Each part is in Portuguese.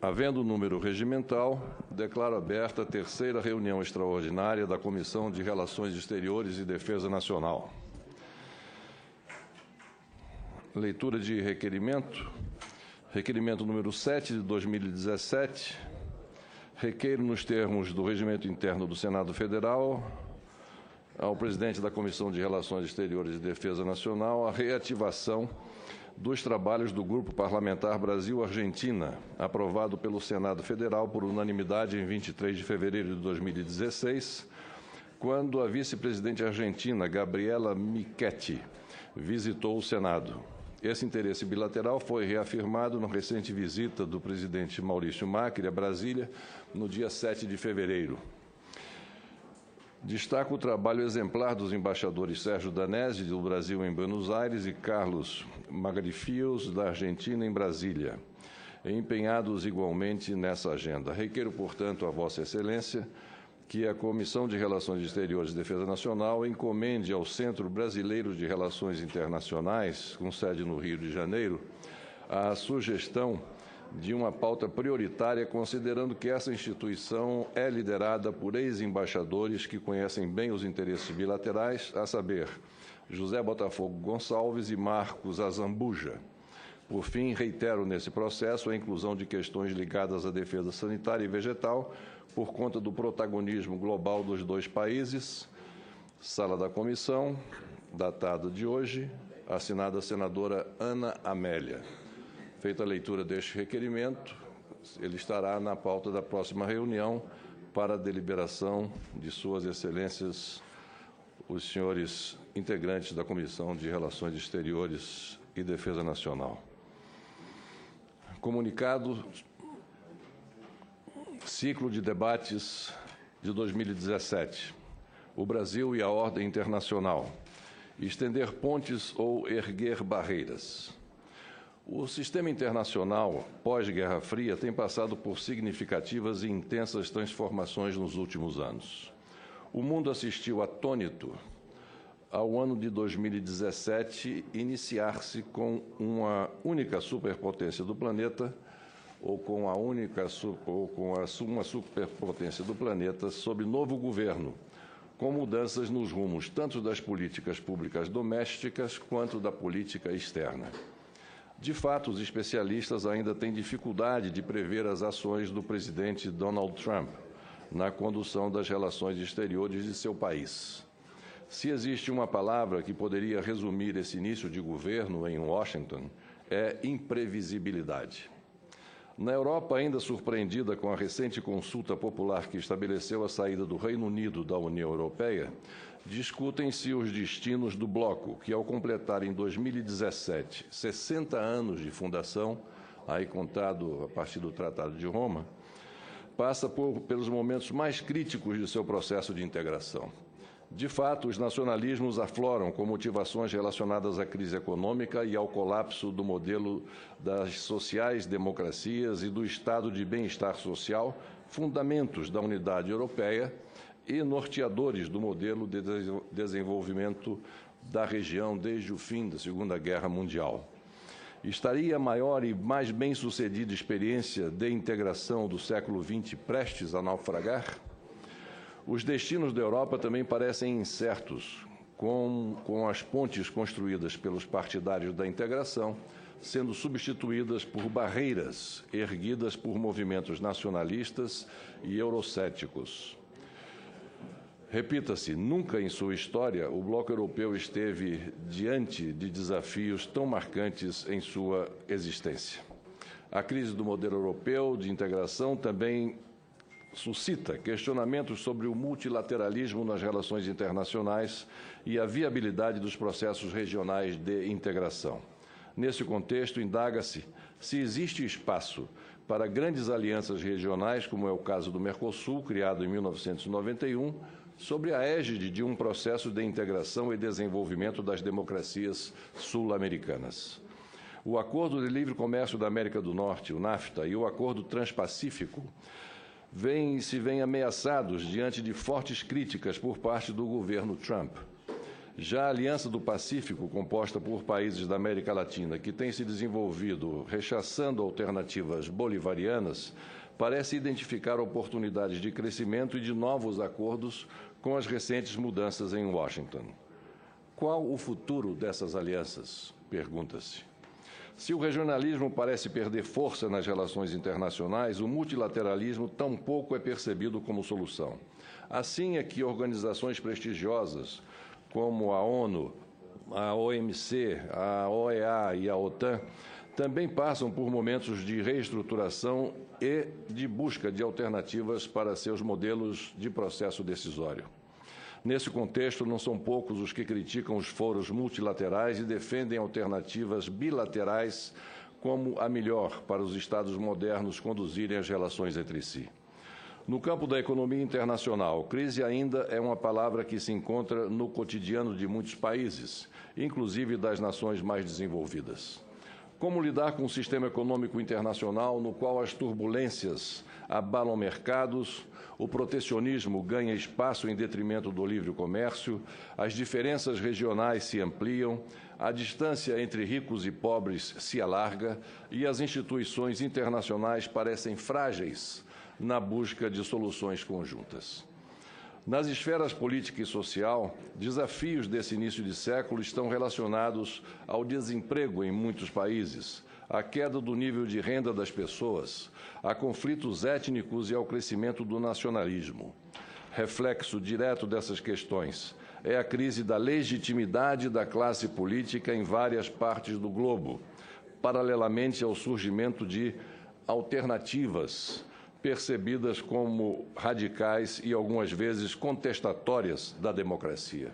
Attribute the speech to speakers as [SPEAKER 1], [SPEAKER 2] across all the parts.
[SPEAKER 1] Havendo número regimental, declaro aberta a terceira reunião extraordinária da Comissão de Relações Exteriores e Defesa Nacional. Leitura de requerimento. Requerimento número 7 de 2017. Requeiro, nos termos do Regimento Interno do Senado Federal, ao presidente da Comissão de Relações Exteriores e Defesa Nacional a reativação dos trabalhos do Grupo Parlamentar Brasil-Argentina, aprovado pelo Senado Federal por unanimidade em 23 de fevereiro de 2016, quando a vice-presidente argentina, Gabriela Michetti, visitou o Senado. Esse interesse bilateral foi reafirmado na recente visita do presidente Maurício Macri a Brasília, no dia 7 de fevereiro. Destaco o trabalho exemplar dos embaixadores Sérgio Danesi, do Brasil em Buenos Aires, e Carlos Magrifios, da Argentina, em Brasília, empenhados igualmente nessa agenda. Requeiro, portanto, a Vossa Excelência que a Comissão de Relações Exteriores e Defesa Nacional encomende ao Centro Brasileiro de Relações Internacionais, com sede no Rio de Janeiro, a sugestão de uma pauta prioritária, considerando que essa instituição é liderada por ex-embaixadores que conhecem bem os interesses bilaterais, a saber, José Botafogo Gonçalves e Marcos Azambuja. Por fim, reitero nesse processo a inclusão de questões ligadas à defesa sanitária e vegetal, por conta do protagonismo global dos dois países. Sala da Comissão, datada de hoje, assinada a senadora Ana Amélia. Feita a leitura deste requerimento, ele estará na pauta da próxima reunião para a deliberação de Suas Excelências, os senhores integrantes da Comissão de Relações Exteriores e Defesa Nacional. Comunicado, ciclo de debates de 2017. O Brasil e a ordem internacional. Estender pontes ou erguer barreiras. O sistema internacional pós-Guerra Fria tem passado por significativas e intensas transformações nos últimos anos. O mundo assistiu atônito ao ano de 2017 iniciar-se com uma única superpotência do planeta, ou com uma superpotência do planeta sob novo governo, com mudanças nos rumos tanto das políticas públicas domésticas quanto da política externa. De fato, os especialistas ainda têm dificuldade de prever as ações do presidente Donald Trump na condução das relações exteriores de seu país. Se existe uma palavra que poderia resumir esse início de governo em Washington, é imprevisibilidade. Na Europa, ainda surpreendida com a recente consulta popular que estabeleceu a saída do Reino Unido da União Europeia, discutem-se os destinos do bloco, que, ao completar em 2017 60 anos de fundação, aí contado a partir do Tratado de Roma, passa pelos momentos mais críticos de seu processo de integração. De fato, os nacionalismos afloram com motivações relacionadas à crise econômica e ao colapso do modelo das sociais-democracias e do estado de bem-estar social, fundamentos da unidade europeia e norteadores do modelo de desenvolvimento da região desde o fim da Segunda Guerra Mundial. Estaria a maior e mais bem-sucedida experiência de integração do século XX prestes a naufragar? Os destinos da Europa também parecem incertos, com as pontes construídas pelos partidários da integração sendo substituídas por barreiras erguidas por movimentos nacionalistas e eurocéticos. Repita-se, nunca em sua história o bloco europeu esteve diante de desafios tão marcantes em sua existência. A crise do modelo europeu de integração também suscita questionamentos sobre o multilateralismo nas relações internacionais e a viabilidade dos processos regionais de integração. Nesse contexto, indaga-se se existe espaço para grandes alianças regionais, como é o caso do Mercosul, criado em 1991, sob a égide de um processo de integração e desenvolvimento das democracias sul-americanas. O Acordo de Livre Comércio da América do Norte, o NAFTA, e o Acordo Transpacífico se vêm ameaçados diante de fortes críticas por parte do governo Trump. Já a Aliança do Pacífico, composta por países da América Latina, que tem se desenvolvido rechaçando alternativas bolivarianas, parece identificar oportunidades de crescimento e de novos acordos com as recentes mudanças em Washington. Qual o futuro dessas alianças? Pergunta-se. Se o regionalismo parece perder força nas relações internacionais, o multilateralismo tampouco é percebido como solução. Assim é que organizações prestigiosas como a ONU, a OMC, a OEA e a OTAN também passam por momentos de reestruturação e de busca de alternativas para seus modelos de processo decisório. Nesse contexto, não são poucos os que criticam os foros multilaterais e defendem alternativas bilaterais como a melhor para os Estados modernos conduzirem as relações entre si. No campo da economia internacional, crise ainda é uma palavra que se encontra no cotidiano de muitos países, inclusive das nações mais desenvolvidas. Como lidar com um sistema econômico internacional no qual as turbulências abalam mercados, o protecionismo ganha espaço em detrimento do livre comércio, as diferenças regionais se ampliam, a distância entre ricos e pobres se alarga e as instituições internacionais parecem frágeis na busca de soluções conjuntas. Nas esferas política e social, desafios desse início de século estão relacionados ao desemprego em muitos países, à queda do nível de renda das pessoas, a conflitos étnicos e ao crescimento do nacionalismo. Reflexo direto dessas questões é a crise da legitimidade da classe política em várias partes do globo, paralelamente ao surgimento de alternativas percebidas como radicais e algumas vezes contestatórias da democracia.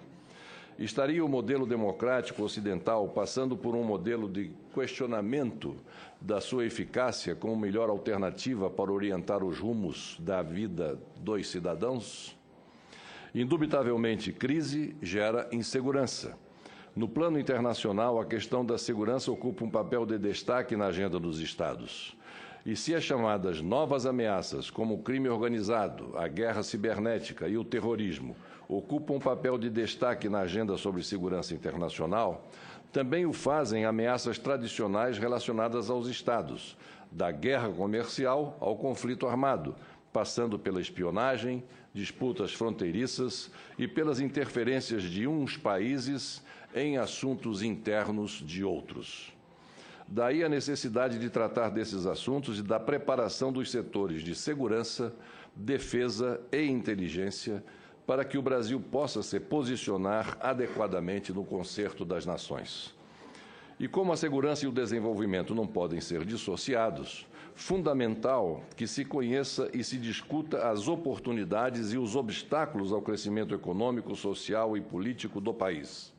[SPEAKER 1] Estaria o modelo democrático ocidental passando por um modelo de questionamento da sua eficácia como melhor alternativa para orientar os rumos da vida dos cidadãos? Indubitavelmente, crise gera insegurança. No plano internacional, a questão da segurança ocupa um papel de destaque na agenda dos Estados. E se as chamadas novas ameaças, como o crime organizado, a guerra cibernética e o terrorismo, ocupam um papel de destaque na agenda sobre segurança internacional, também o fazem ameaças tradicionais relacionadas aos Estados, da guerra comercial ao conflito armado, passando pela espionagem, disputas fronteiriças e pelas interferências de uns países em assuntos internos de outros. Daí a necessidade de tratar desses assuntos e da preparação dos setores de segurança, defesa e inteligência para que o Brasil possa se posicionar adequadamente no concerto das nações. E como a segurança e o desenvolvimento não podem ser dissociados, fundamental que se conheça e se discuta as oportunidades e os obstáculos ao crescimento econômico, social e político do país.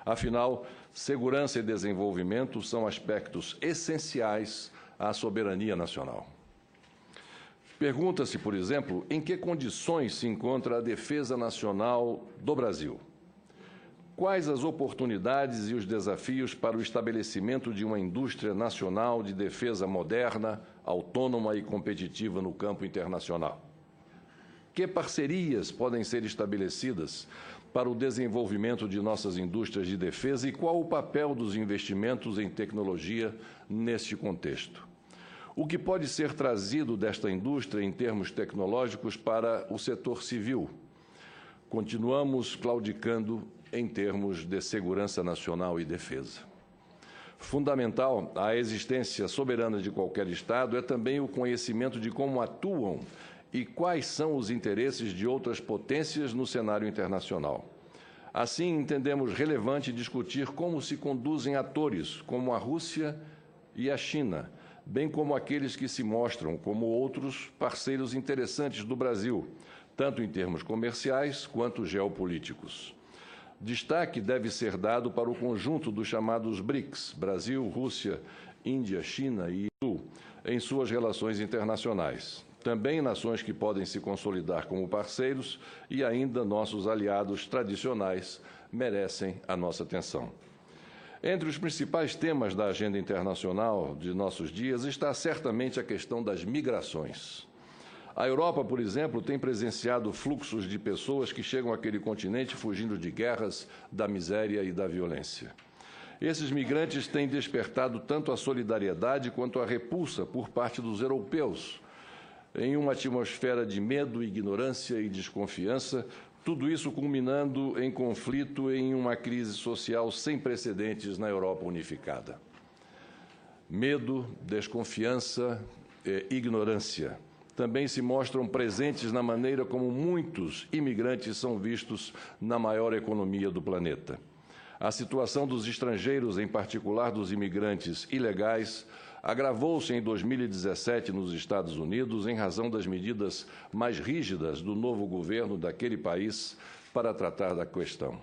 [SPEAKER 1] Afinal, segurança e desenvolvimento são aspectos essenciais à soberania nacional. Pergunta-se, por exemplo, em que condições se encontra a defesa nacional do Brasil? Quais as oportunidades e os desafios para o estabelecimento de uma indústria nacional de defesa moderna, autônoma e competitiva no campo internacional? Que parcerias podem ser estabelecidas para o desenvolvimento de nossas indústrias de defesa e qual o papel dos investimentos em tecnologia neste contexto? O que pode ser trazido desta indústria em termos tecnológicos para o setor civil? Continuamos claudicando em termos de segurança nacional e defesa. Fundamental à existência soberana de qualquer Estado é também o conhecimento de como atuam e quais são os interesses de outras potências no cenário internacional. Assim, entendemos relevante discutir como se conduzem atores como a Rússia e a China, bem como aqueles que se mostram como outros parceiros interessantes do Brasil, tanto em termos comerciais quanto geopolíticos. Destaque deve ser dado para o conjunto dos chamados BRICS, Brasil, Rússia, Índia, China e Sul, em suas relações internacionais. Também nações que podem se consolidar como parceiros e ainda nossos aliados tradicionais merecem a nossa atenção. Entre os principais temas da agenda internacional de nossos dias está certamente a questão das migrações. A Europa, por exemplo, tem presenciado fluxos de pessoas que chegam àquele continente fugindo de guerras, da miséria e da violência. Esses migrantes têm despertado tanto a solidariedade quanto a repulsa por parte dos europeus, em uma atmosfera de medo, ignorância e desconfiança, tudo isso culminando em conflito e em uma crise social sem precedentes na Europa unificada. Medo, desconfiança e ignorância também se mostram presentes na maneira como muitos imigrantes são vistos na maior economia do planeta. A situação dos estrangeiros, em particular dos imigrantes ilegais, agravou-se em 2017 nos Estados Unidos em razão das medidas mais rígidas do novo governo daquele país para tratar da questão.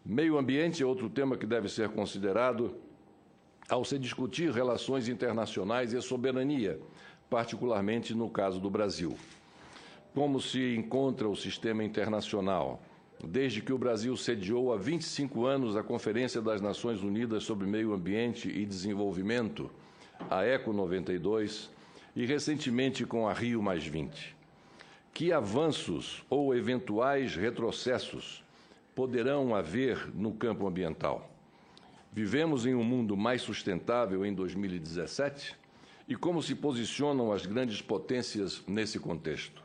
[SPEAKER 1] Meio ambiente é outro tema que deve ser considerado ao se discutir relações internacionais e soberania, particularmente no caso do Brasil. Como se encontra o sistema internacional? Desde que o Brasil sediou há 25 anos a Conferência das Nações Unidas sobre Meio Ambiente e Desenvolvimento, a ECO 92, e recentemente com a Rio+20. Que avanços ou eventuais retrocessos poderão haver no campo ambiental? Vivemos em um mundo mais sustentável em 2017? E como se posicionam as grandes potências nesse contexto?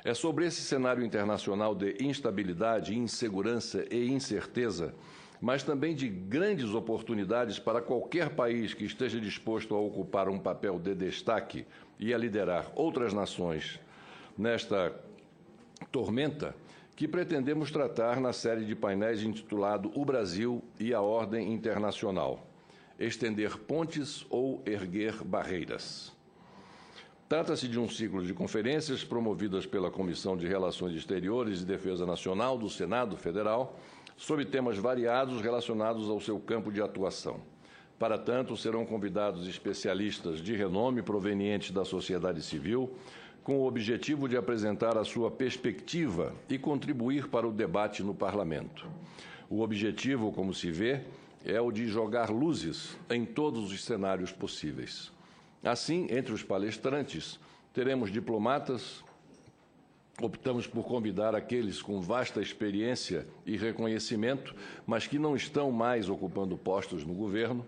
[SPEAKER 1] É sobre esse cenário internacional de instabilidade, insegurança e incerteza, mas também de grandes oportunidades para qualquer país que esteja disposto a ocupar um papel de destaque e a liderar outras nações nesta tormenta, que pretendemos tratar na série de painéis intitulado O Brasil e a Ordem Internacional. Estender pontes ou erguer barreiras. Trata-se de um ciclo de conferências promovidas pela Comissão de Relações Exteriores e Defesa Nacional do Senado Federal, sobre temas variados relacionados ao seu campo de atuação. Para tanto, serão convidados especialistas de renome provenientes da sociedade civil, com o objetivo de apresentar a sua perspectiva e contribuir para o debate no Parlamento. O objetivo, como se vê, é o de jogar luzes em todos os cenários possíveis. Assim, entre os palestrantes, teremos diplomatas. Optamos por convidar aqueles com vasta experiência e reconhecimento, mas que não estão mais ocupando postos no governo,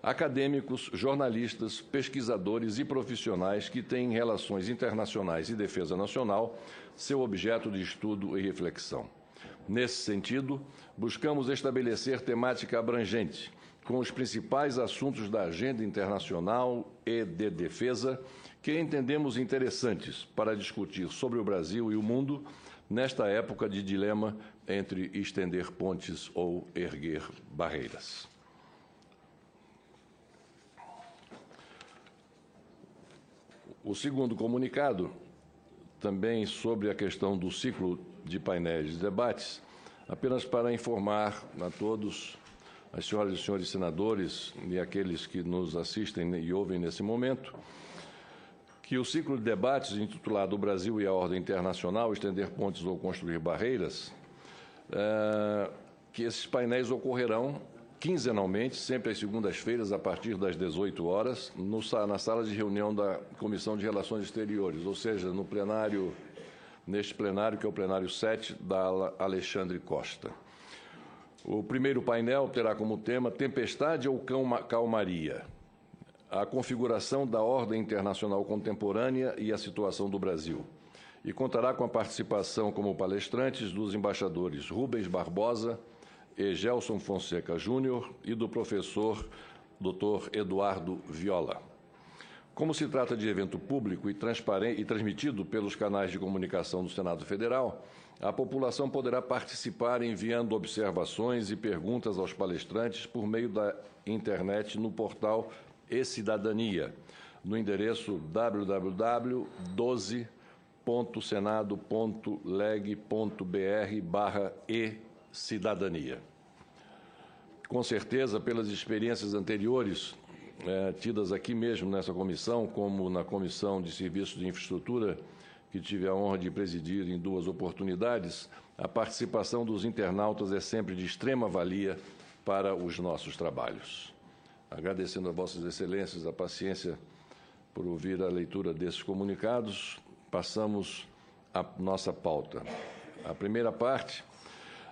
[SPEAKER 1] acadêmicos, jornalistas, pesquisadores e profissionais que têm em relações internacionais e defesa nacional seu objeto de estudo e reflexão. Nesse sentido, buscamos estabelecer temática abrangente, com os principais assuntos da agenda internacional e de defesa que entendemos interessantes para discutir sobre o Brasil e o mundo nesta época de dilema entre estender pontes ou erguer barreiras. O segundo comunicado, também sobre a questão do ciclo de painéis de debates, apenas para informar a todos, as senhoras e senhores senadores e aqueles que nos assistem e ouvem nesse momento, que o ciclo de debates intitulado O Brasil e a Ordem Internacional, Estender Pontes ou Construir Barreiras, que esses painéis ocorrerão quinzenalmente, sempre às segundas-feiras, a partir das 18 horas, na sala de reunião da Comissão de Relações Exteriores, ou seja, no plenário, neste plenário, que é o plenário 7, da Alexandre Costa. O primeiro painel terá como tema Tempestade ou Calmaria? A configuração da ordem internacional contemporânea e a situação do Brasil. E contará com a participação como palestrantes dos embaixadores Rubens Barbosa e Gelson Fonseca Júnior e do professor Dr. Eduardo Viola. Como se trata de evento público e transmitido pelos canais de comunicação do Senado Federal, a população poderá participar enviando observações e perguntas aos palestrantes por meio da internet no portal E-Cidadania, no endereço www.12.senado.leg.br/e-cidadania. Com certeza, pelas experiências anteriores, tidas aqui mesmo nessa comissão, como na Comissão de Serviços de Infraestrutura, que tive a honra de presidir em 2 oportunidades, a participação dos internautas é sempre de extrema valia para os nossos trabalhos. Agradecendo a Vossas Excelências a paciência por ouvir a leitura desses comunicados, Passamos à nossa pauta. A primeira parte,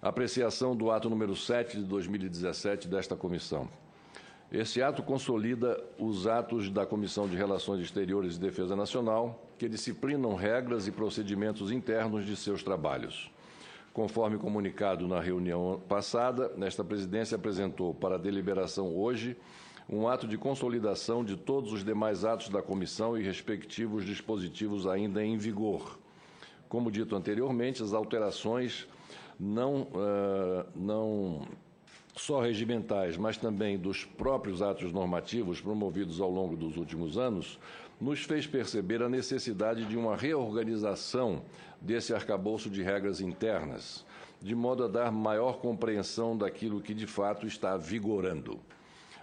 [SPEAKER 1] apreciação do ato número 7 de 2017 desta comissão. Esse ato consolida os atos da Comissão de Relações Exteriores e Defesa Nacional, que disciplinam regras e procedimentos internos de seus trabalhos. Conforme comunicado na reunião passada, esta presidência apresentou para deliberação hoje um ato de consolidação de todos os demais atos da comissão e respectivos dispositivos ainda em vigor. Como dito anteriormente, as alterações não só regimentais, mas também dos próprios atos normativos promovidos ao longo dos últimos anos, nos fez perceber a necessidade de uma reorganização desse arcabouço de regras internas, de modo a dar maior compreensão daquilo que de fato está vigorando.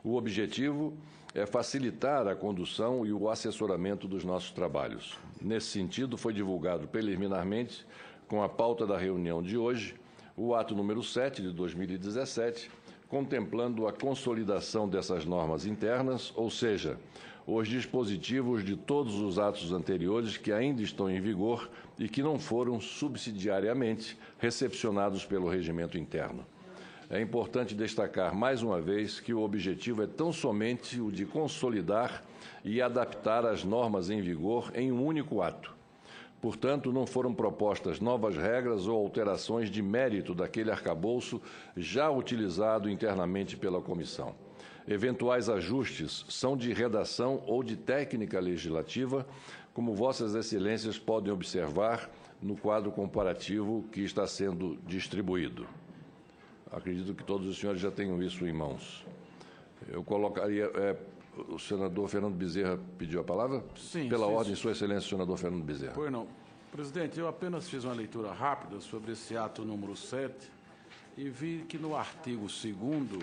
[SPEAKER 1] O objetivo é facilitar a condução e o assessoramento dos nossos trabalhos. Nesse sentido, foi divulgado preliminarmente, com a pauta da reunião de hoje, o ato número 7 de 2017, contemplando a consolidação dessas normas internas, ou seja, os dispositivos de todos os atos anteriores que ainda estão em vigor e que não foram subsidiariamente recepcionados pelo regimento interno. É importante destacar mais uma vez que o objetivo é tão somente o de consolidar e adaptar as normas em vigor em um único ato. Portanto, não foram propostas novas regras ou alterações de mérito daquele arcabouço já utilizado internamente pela comissão. Eventuais ajustes são de redação ou de técnica legislativa, como Vossas Excelências podem observar no quadro comparativo que está sendo distribuído. Acredito que todos os senhores já tenham isso em mãos. Eu colocaria... O senador Fernando Bezerra pediu a palavra?
[SPEAKER 2] Sim.
[SPEAKER 1] Pela ordem, Sua Excelência, senador Fernando Bezerra.
[SPEAKER 2] Pois não. Presidente, eu apenas fiz uma leitura rápida sobre esse ato número 7 e vi que no artigo 2º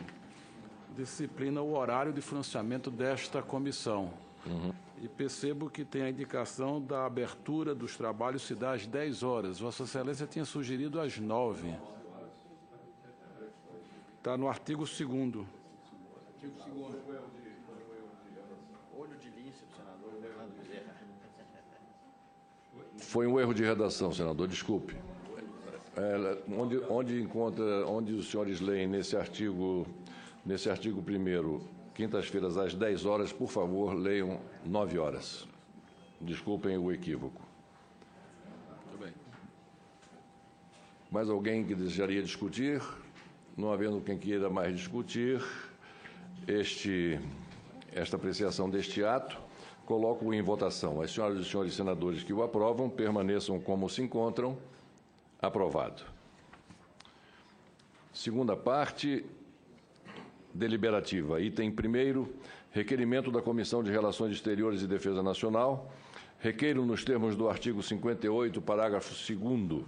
[SPEAKER 2] disciplina o horário de financiamento desta comissão. E percebo que tem a indicação da abertura dos trabalhos se dá às 10 horas. Vossa Excelência tinha sugerido às 9. Está no artigo 2º.
[SPEAKER 3] Olho de lince do senador Fernando Bezerra.
[SPEAKER 1] Foi um erro de redação, senador, desculpe. Onde os senhores leem nesse artigo 1º, quintas-feiras às 10 horas, por favor, leiam 9 horas. Desculpem o equívoco.
[SPEAKER 2] Muito bem.
[SPEAKER 1] Mais alguém que desejaria discutir? Não havendo quem queira mais discutir esta apreciação deste ato, coloco em votação. As senhoras e os senhores senadores que o aprovam permaneçam como se encontram. Aprovado. Segunda parte, deliberativa. Item 1º, requerimento da Comissão de Relações Exteriores e Defesa Nacional. Requeiro, nos termos do artigo 58, parágrafo 2º,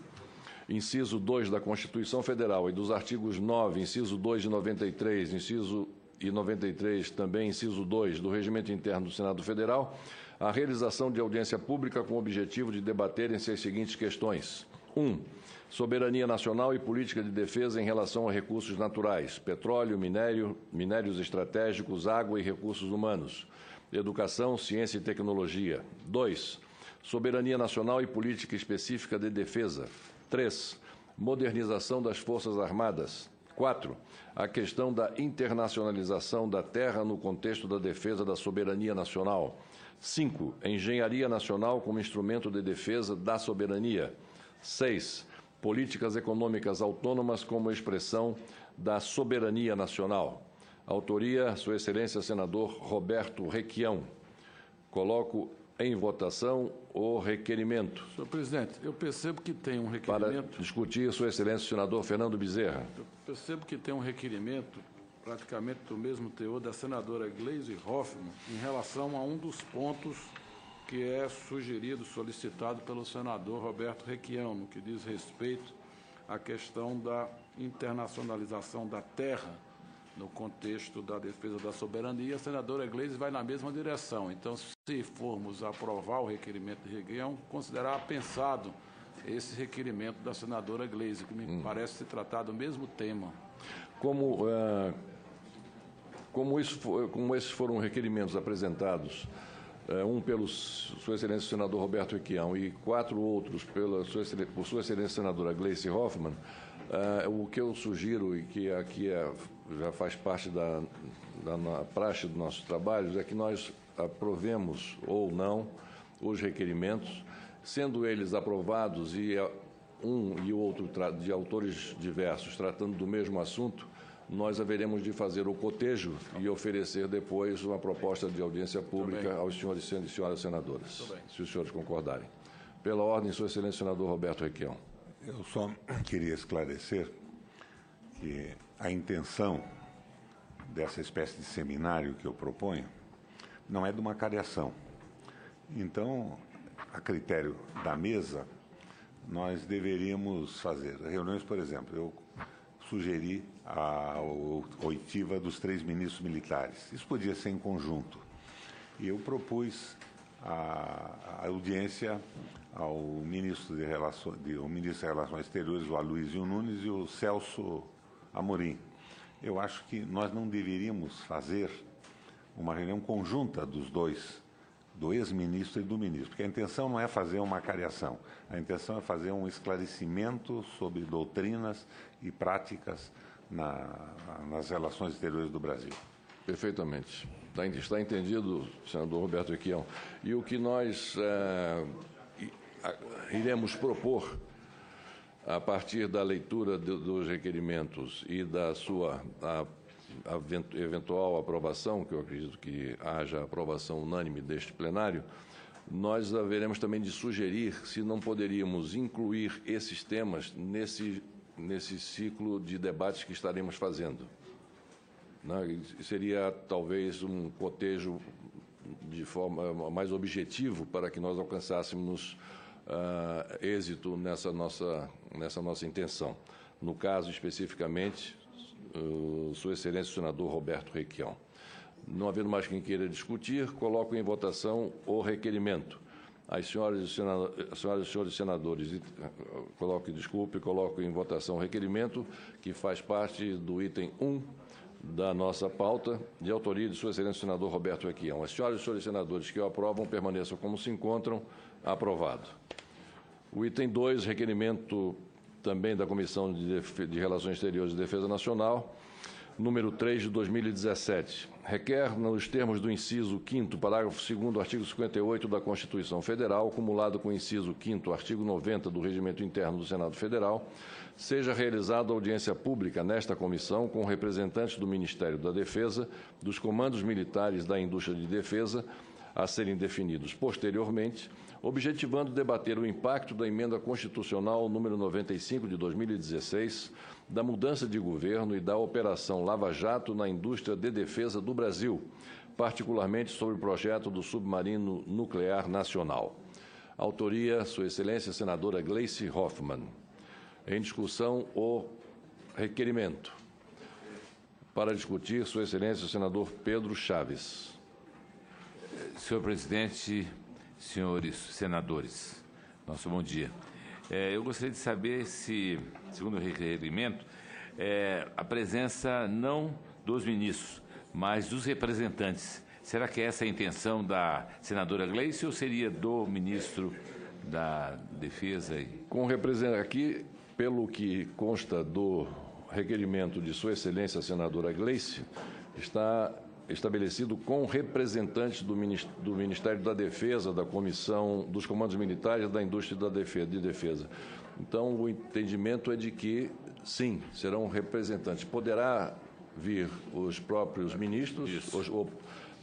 [SPEAKER 1] inciso 2 da Constituição Federal e dos artigos 9, inciso 2 de 93, inciso e 93, também inciso 2 do Regimento Interno do Senado Federal, a realização de audiência pública com o objetivo de debaterem-se as seguintes questões. 1. Soberania nacional e política de defesa em relação a recursos naturais, petróleo, minérios estratégicos, água e recursos humanos, educação, ciência e tecnologia. 2. Soberania nacional e política específica de defesa. 3. Modernização das Forças Armadas. 4. A questão da internacionalização da terra no contexto da defesa da soberania nacional. 5. Engenharia nacional como instrumento de defesa da soberania. 6. Políticas econômicas autônomas como expressão da soberania nacional. Autoria, Sua Excelência, senador Roberto Requião. Coloco em votação o requerimento.
[SPEAKER 2] Senhor presidente, eu percebo que tem um requerimento...
[SPEAKER 1] Para discutir, Sua Excelência, senador Fernando Bezerra.
[SPEAKER 2] Eu percebo que tem um requerimento praticamente do mesmo teor da senadora Gleisi Hoffmann em relação a um dos pontos que é sugerido, solicitado pelo senador Roberto Requião, no que diz respeito à questão da internacionalização da terra no contexto da defesa da soberania. A senadora Gleisi vai na mesma direção. Então, se formos aprovar o requerimento de Requião, considerar pensado esse requerimento da senadora Gleisi, que me parece se tratar do mesmo tema.
[SPEAKER 1] Como esses foram requerimentos apresentados um pelo Sua Excelência o Senador Roberto Requião e 4 outros por Sua Excelência a Senadora Gleice Hoffmann, o que eu sugiro, e que aqui já faz parte da praxe dos nossos trabalhos, é que nós aprovemos ou não os requerimentos, sendo eles aprovados e um e outro de autores diversos tratando do mesmo assunto, nós haveremos de fazer o cotejo e oferecer depois uma proposta de audiência pública aos senhores e senhoras senadoras, se os senhores concordarem. Pela ordem, Sua Excelência o Senador Roberto Requião.
[SPEAKER 4] Eu só queria esclarecer que a intenção dessa espécie de seminário que eu proponho não é de uma cariação. Então, a critério da mesa, nós deveríamos fazer reuniões, por exemplo, eu sugeri a oitiva dos 3 ministros militares. Isso podia ser em conjunto. E eu propus a audiência ao ministro de Relações Exteriores, o Aloysio Nunes, e o Celso Amorim. Eu acho que nós não deveríamos fazer uma reunião conjunta dos dois, do ex-ministro e do ministro, porque a intenção não é fazer uma cariação, a intenção é fazer um esclarecimento sobre doutrinas e práticas nas relações exteriores do Brasil.
[SPEAKER 1] Perfeitamente. Está entendido, senador Roberto Requião. E o que nós iremos propor, a partir da leitura dos requerimentos e da sua eventual aprovação, que eu acredito que haja aprovação unânime deste plenário, nós haveremos também de sugerir se não poderíamos incluir esses temas nesse ciclo de debates que estaremos fazendo. Seria talvez um cotejo de forma mais objetivo para que nós alcançássemos êxito nessa nossa intenção. No caso, especificamente, Sua Excelência o Senador Roberto Requião. Não havendo mais quem queira discutir, coloco em votação o requerimento. As senhoras e senhores senadores, coloco em votação o requerimento, que faz parte do item 1 da nossa pauta, de autoria de Sua Excelência o Senador Roberto Requião. As senhoras e senhores senadores que o aprovam permaneçam como se encontram. Aprovado. O item 2, requerimento também da Comissão de Relações Exteriores e Defesa Nacional, número 3 de 2017. Requer, nos termos do inciso 5º, parágrafo 2º, artigo 58 da Constituição Federal, acumulado com o inciso 5º, artigo 90 do Regimento Interno do Senado Federal, seja realizada audiência pública nesta comissão com representantes do Ministério da Defesa, dos comandos militares da indústria de defesa, a serem definidos posteriormente, objetivando debater o impacto da emenda constitucional número 95 de 2016, da mudança de governo e da Operação Lava Jato na indústria de defesa do Brasil, particularmente sobre o projeto do submarino nuclear nacional. Autoria, Sua Excelência a Senadora Gleice Hoffmann. Em discussão, o requerimento. Para discutir, Sua Excelência o Senador Pedro Chaves.
[SPEAKER 5] Senhor presidente, senhores senadores, nosso bom dia. Eu gostaria de saber se, segundo o requerimento, a presença não dos ministros, mas dos representantes. Será que essa é a intenção da senadora Gleice ou seria do ministro da Defesa?
[SPEAKER 1] Com aqui, pelo que consta do requerimento de Sua Excelência a Senadora Gleice, está estabelecido com representantes do Ministério da Defesa, da Comissão dos Comandos Militares da Indústria de Defesa. Então, o entendimento é de que, sim, serão representantes. Poderá vir os próprios ministros, ou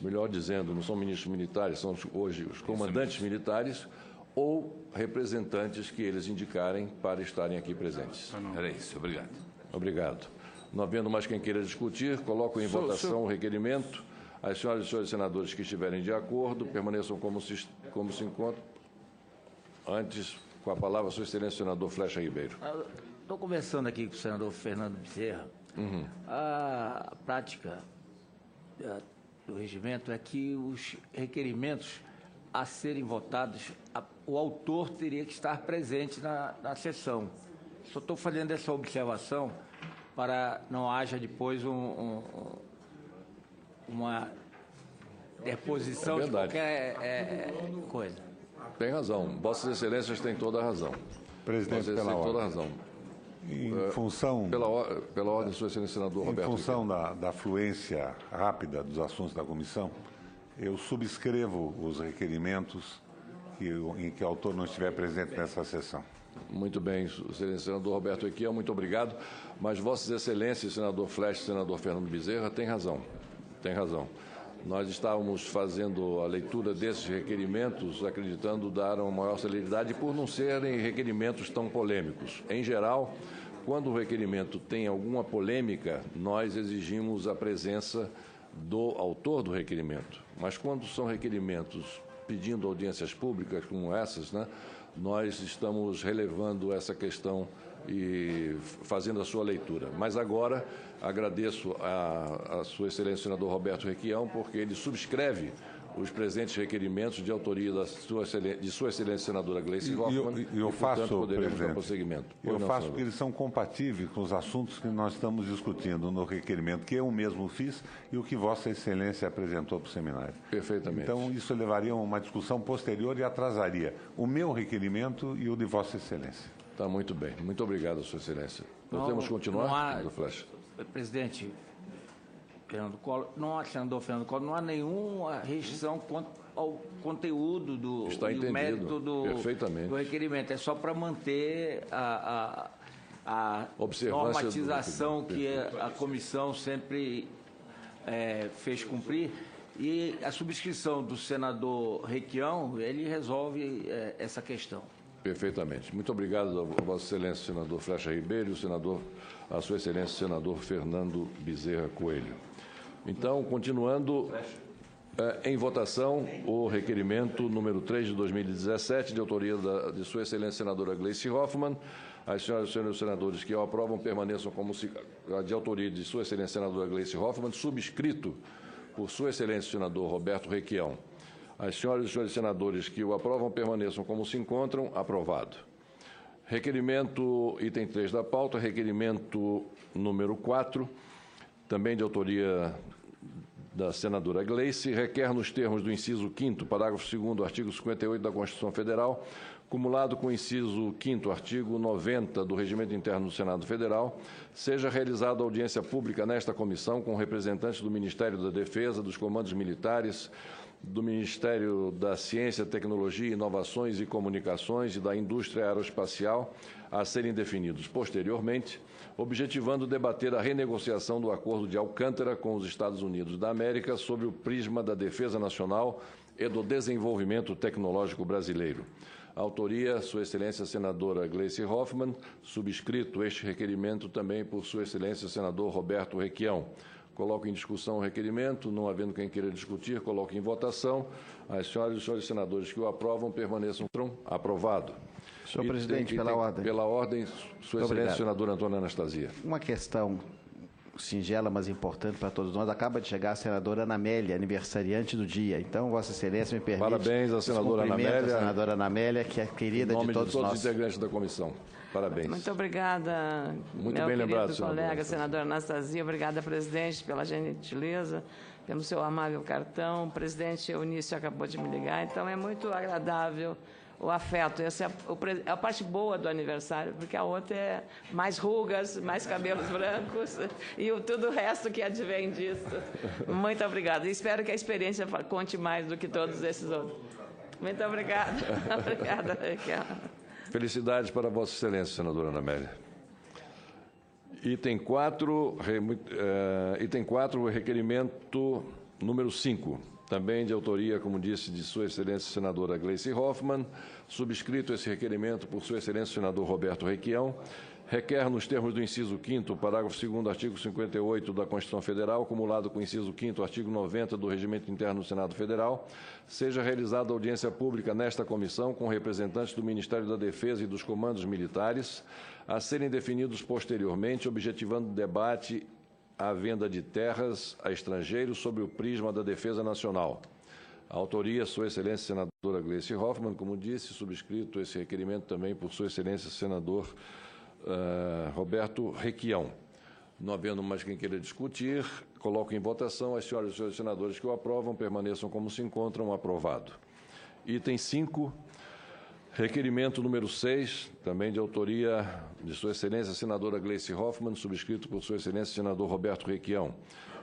[SPEAKER 1] melhor dizendo, não são ministros militares, são hoje os comandantes militares, ou representantes que eles indicarem para estarem aqui presentes.
[SPEAKER 5] Era isso, obrigado.
[SPEAKER 1] Obrigado. Não havendo mais quem queira discutir, coloco em votação o requerimento. As senhoras e senhores senadores que estiverem de acordo, permaneçam como se encontram. Antes, com a palavra, Sua Excelência, senador Flecha Ribeiro.
[SPEAKER 6] Estou conversando aqui com o senador Fernando Bezerra. A prática do regimento é que os requerimentos a serem votados, o autor teria que estar presente na sessão. Só estou fazendo essa observação para não haja depois uma deposição de qualquer coisa.
[SPEAKER 1] Tem razão. Vossas Excelências têm toda a razão.
[SPEAKER 4] Presidente,
[SPEAKER 1] Vossas Excelências têm toda a razão.
[SPEAKER 4] Em função,
[SPEAKER 1] Pela ordem, Sua Excelência, senador
[SPEAKER 4] em
[SPEAKER 1] Roberto.
[SPEAKER 4] função da fluência rápida dos assuntos da comissão, eu subscrevo os requerimentos em que o autor não estiver presente nessa sessão.
[SPEAKER 1] Muito bem, Excelência senador Roberto Requião, muito obrigado. Mas Vossas Excelências, senador Flesch e senador Fernando Bezerra, têm razão. Tem razão. Nós estávamos fazendo a leitura desses requerimentos, acreditando dar uma maior celeridade por não serem requerimentos tão polêmicos. Em geral, quando o requerimento tem alguma polêmica, nós exigimos a presença do autor do requerimento. Mas quando são requerimentos pedindo audiências públicas como essas, né, nós estamos relevando essa questão e fazendo a sua leitura. Mas agora agradeço a Sua Excelência, senador Roberto Requião, porque ele subscreve os presentes requerimentos de autoria de Sua Excelência, senadora Gleice Hoffmann,
[SPEAKER 4] eu faço,
[SPEAKER 1] portanto, poderemos dar
[SPEAKER 4] presidente,
[SPEAKER 1] prosseguimento.
[SPEAKER 4] Eu faço porque eles são compatíveis com os assuntos que nós estamos discutindo no requerimento que eu mesmo fiz e o que Vossa Excelência apresentou para o seminário.
[SPEAKER 1] Perfeitamente.
[SPEAKER 4] Então, isso levaria a uma discussão posterior e atrasaria o meu requerimento e o de Vossa Excelência.
[SPEAKER 1] Está muito bem. Muito obrigado, Sua Excelência. Podemos continuar, senador Flesch?
[SPEAKER 6] Presidente senador Fernando Collor, não há nenhuma restrição quanto ao conteúdo e o mérito do requerimento. É só para manter a normatização que a comissão sempre fez cumprir. E a subscrição do senador Requião, ele resolve essa questão.
[SPEAKER 1] Perfeitamente. Muito obrigado a Vossa Excelência, senador Flecha Ribeiro, e a Sua Excelência, senador Fernando Bezerra Coelho. Então, continuando, em votação, o requerimento número 3 de 2017, de autoria de Sua Excelência, senadora Gleice Hoffmann. As senhoras e senhores senadores que o aprovam permaneçam como de autoria de Sua Excelência, senadora Gleice Hoffmann, subscrito por Sua Excelência, senador Roberto Requião. As senhoras e senhores senadores que o aprovam permaneçam como se encontram. Aprovado. Requerimento, item 3 da pauta, requerimento número 4, também de autoria da senadora Gleice, requer nos termos do inciso 5º, parágrafo 2º, artigo 58 da Constituição Federal, cumulado com o inciso 5º, artigo 90 do Regimento Interno do Senado Federal, seja realizada audiência pública nesta comissão com representantes do Ministério da Defesa, dos Comandos Militares, do Ministério da Ciência, Tecnologia, Inovações e Comunicações e da Indústria Aeroespacial, a serem definidos posteriormente, objetivando debater a renegociação do Acordo de Alcântara com os Estados Unidos da América sob o prisma da defesa nacional e do desenvolvimento tecnológico brasileiro. Autoria, Sua Excelência, senadora Gleice Hoffmann, subscrito este requerimento também por Sua Excelência, senador Roberto Requião. Coloco em discussão o requerimento, não havendo quem queira discutir, coloco em votação. As senhoras e os senhores senadores que o aprovam permaneçam. Aprovado.
[SPEAKER 3] Senhor presidente, pela ordem.
[SPEAKER 1] Pela ordem, Sua Excelência, senadora Antônia Anastasia.
[SPEAKER 3] Uma questão singela, mas importante para todos nós. Acaba de chegar a senadora Ana Amélia, aniversariante do dia. Então, Vossa Excelência me permite...
[SPEAKER 1] Parabéns à senadora Ana Amélia.
[SPEAKER 3] A senadora Ana Amélia, que é querida de todos nós.
[SPEAKER 1] Em nome de todos os integrantes da comissão. Parabéns.
[SPEAKER 7] Muito obrigada,
[SPEAKER 1] muito
[SPEAKER 7] meu
[SPEAKER 1] bem
[SPEAKER 7] querido
[SPEAKER 1] lembrado,
[SPEAKER 7] colega, senadora Anastasia. Obrigada, presidente, pela gentileza, pelo seu amável cartão. O presidente Eunício acabou de me ligar, então é muito agradável o afeto. Essa é a parte boa do aniversário, porque a outra é mais rugas, mais cabelos brancos e tudo o resto que advém disso. Muito obrigada. E espero que a experiência conte mais do que todos esses outros. Muito obrigada. Obrigada, Raquel.
[SPEAKER 1] Felicidades para Vossa Excelência, senadora Ana Amélia. Item 4, requerimento número 5, também de autoria, como disse, de Sua Excelência, senadora Gleice Hoffmann, subscrito esse requerimento por Sua Excelência, senador Roberto Requião, requer, nos termos do inciso 5º, parágrafo 2º, artigo 58 da Constituição Federal, acumulado com o inciso 5º, artigo 90 do Regimento Interno do Senado Federal, seja realizada audiência pública nesta comissão com representantes do Ministério da Defesa e dos Comandos Militares, a serem definidos posteriormente, objetivando debate à venda de terras a estrangeiros sob o prisma da defesa nacional. A autoria, Sua Excelência, senadora Gleice Hoffmann, como disse, subscrito esse requerimento também por Sua Excelência, senador Roberto Requião. Não havendo mais quem queira discutir, Coloco em votação. As senhoras e senhores senadores que o aprovam permaneçam como se encontram. Aprovado. Item 5. Requerimento número 6, também de autoria de Sua Excelência, senadora Gleice Hoffmann, subscrito por Sua Excelência, senador Roberto Requião.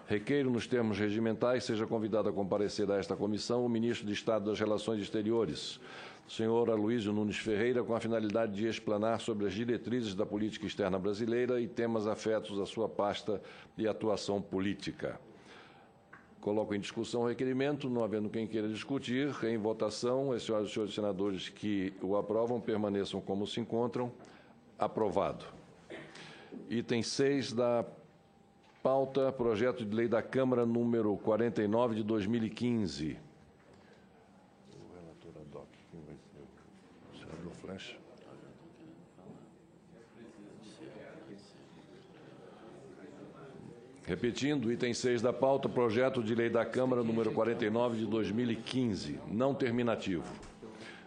[SPEAKER 1] Requeiro, nos termos regimentais, seja convidado a comparecer a esta comissão o ministro de Estado das Relações Exteriores, senhor Aloysio Nunes Ferreira, com a finalidade de explanar sobre as diretrizes da política externa brasileira e temas afetos à sua pasta e atuação política. Coloco em discussão o requerimento, não havendo quem queira discutir. Em votação, as senhoras e senhores senadores que o aprovam permaneçam como se encontram. Aprovado. Item 6 da pauta, projeto de lei da Câmara número 49 de 2015. O relator ad hoc, quem vai ser? O senador Flecha. Repetindo, item 6 da pauta, projeto de lei da Câmara número 49 de 2015, não terminativo.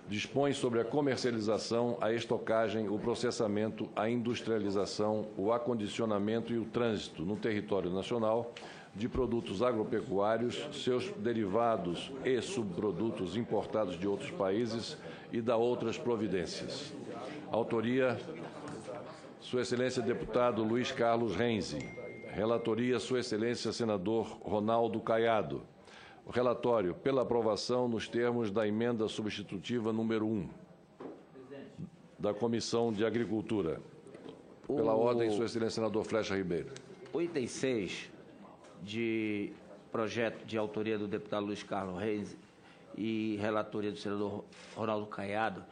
[SPEAKER 1] Dispõe sobre a comercialização, a estocagem, o processamento, a industrialização, o acondicionamento e o trânsito no território nacional de produtos agropecuários, seus derivados e subprodutos importados de outros países e da outras providências. Autoria, Sua Excelência deputado Luiz Carlos Renzi. Relatoria, Sua Excelência, senador Ronaldo Caiado. O relatório, pela aprovação nos termos da emenda substitutiva número 1 da Comissão de Agricultura. Pela ordem, Sua Excelência, senador Flecha Ribeiro.
[SPEAKER 6] O item 6, de projeto de autoria do deputado Luiz Carlos Renzi e relatoria do senador Ronaldo Caiado,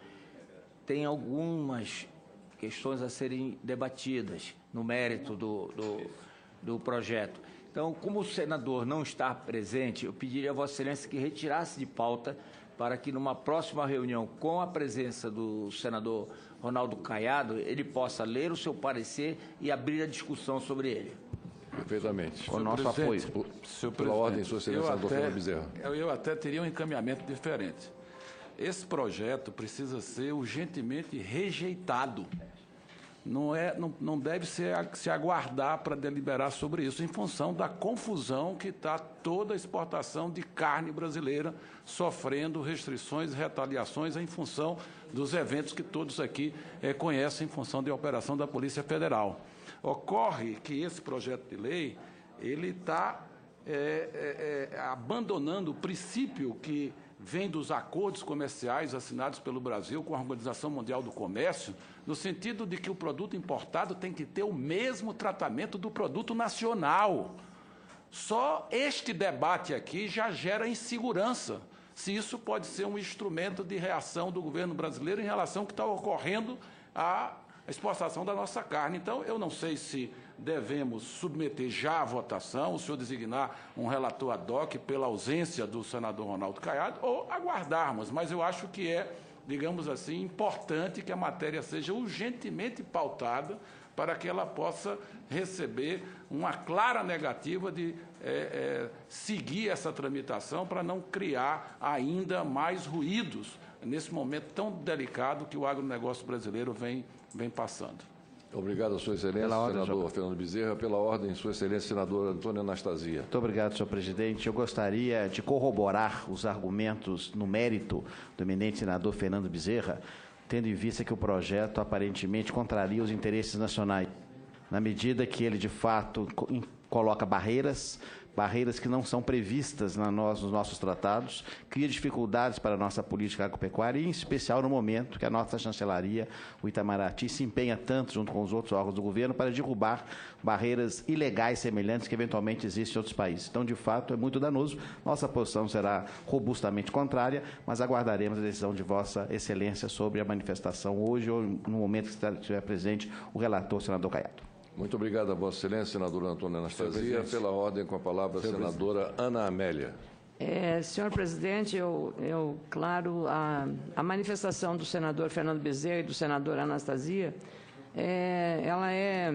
[SPEAKER 6] tem algumas questões a serem debatidas no mérito do projeto. Então, como o senador não está presente, eu pediria a Vossa Excelência que retirasse de pauta para que, numa próxima reunião, com a presença do senador Ronaldo Caiado, ele possa ler o seu parecer e abrir a discussão sobre ele.
[SPEAKER 1] Perfeitamente.
[SPEAKER 3] Com o nosso apoio.
[SPEAKER 1] Pela ordem, Sua Excelência, senador Fernando Bezerra.
[SPEAKER 2] Eu até teria um encaminhamento diferente. Esse projeto precisa ser urgentemente rejeitado. Não deve se aguardar para deliberar sobre isso, em função da confusão que está toda a exportação de carne brasileira sofrendo restrições e retaliações em função dos eventos que todos aqui conhecem, em função da operação da Polícia Federal. Ocorre que esse projeto de lei ele está abandonando o princípio que vem dos acordos comerciais assinados pelo Brasil com a Organização Mundial do Comércio, no sentido de que o produto importado tem que ter o mesmo tratamento do produto nacional. Só este debate aqui já gera insegurança, se isso pode ser um instrumento de reação do governo brasileiro em relação ao que está ocorrendo à exportação da nossa carne. Então, eu não sei se devemos submeter já à votação, o senhor designar um relator ad hoc pela ausência do senador Ronaldo Caiado, ou aguardarmos, mas eu acho que digamos assim, importante que a matéria seja urgentemente pautada para que ela possa receber uma clara negativa de seguir essa tramitação para não criar ainda mais ruídos nesse momento tão delicado que o agronegócio brasileiro vem passando.
[SPEAKER 1] Obrigado, Sua Excelência, senador Fernando Bezerra. Pela ordem, Sua Excelência, senadora Antônia Anastasia.
[SPEAKER 3] Muito obrigado, senhor presidente. Eu gostaria de corroborar os argumentos no mérito do eminente senador Fernando Bezerra, tendo em vista que o projeto aparentemente contraria os interesses nacionais, na medida que ele, de fato, coloca barreiras que não são previstas nos nossos tratados, cria dificuldades para a nossa política agropecuária, e em especial no momento que a nossa chancelaria, o Itamaraty, se empenha tanto, junto com os outros órgãos do governo, para derrubar barreiras ilegais semelhantes que eventualmente existem em outros países. Então, de fato, é muito danoso. Nossa posição será robustamente contrária, mas aguardaremos a decisão de Vossa Excelência sobre a manifestação hoje ou no momento que estiver presente o relator, senador Caiado.
[SPEAKER 1] Muito obrigado a Vossa Excelência, senadora Antônia Anastasia. Pela ordem, com a palavra, a senadora Ana Amélia.
[SPEAKER 7] Senhor presidente, claro, a manifestação do senador Fernando Bezerra e do senador Anastasia, ela é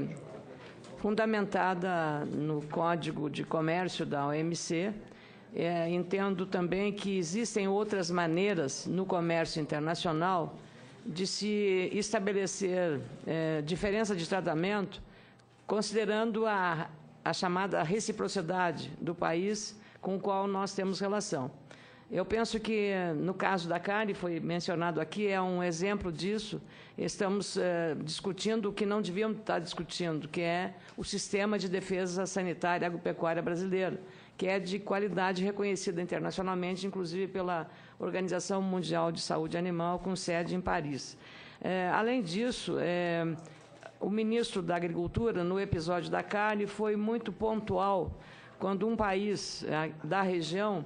[SPEAKER 7] fundamentada no Código de Comércio da OMC. Entendo também que existem outras maneiras no comércio internacional de se estabelecer diferença de tratamento, considerando a a chamada reciprocidade do país com o qual nós temos relação. Eu penso que, no caso da carne, foi mencionado aqui, é um exemplo disso. Estamos discutindo o que não devíamos estar discutindo, que é o sistema de defesa sanitária agropecuária brasileiro, que é de qualidade reconhecida internacionalmente, inclusive pela Organização Mundial de Saúde Animal, com sede em Paris. Além disso, o ministro da Agricultura, no episódio da carne, foi muito pontual quando um país da região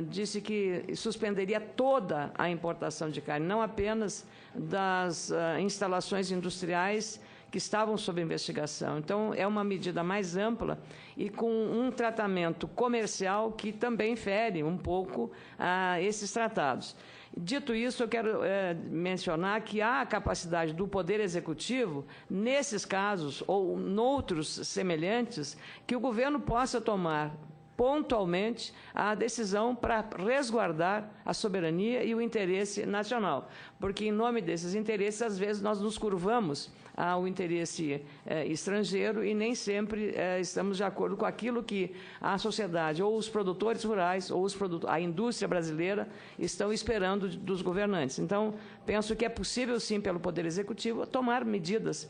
[SPEAKER 7] disse que suspenderia toda a importação de carne, não apenas das instalações industriais que estavam sob investigação. Então, é uma medida mais ampla e com um tratamento comercial que também fere um pouco esses tratados. Dito isso, eu quero mencionar que há a capacidade do Poder Executivo, nesses casos ou noutros semelhantes, que o governo possa tomar pontualmente a decisão para resguardar a soberania e o interesse nacional, porque, em nome desses interesses, às vezes nós nos curvamos ao interesse estrangeiro e nem sempre estamos de acordo com aquilo que a sociedade, ou os produtores rurais, ou a indústria brasileira estão esperando dos governantes. Então, penso que é possível, sim, pelo Poder Executivo, tomar medidas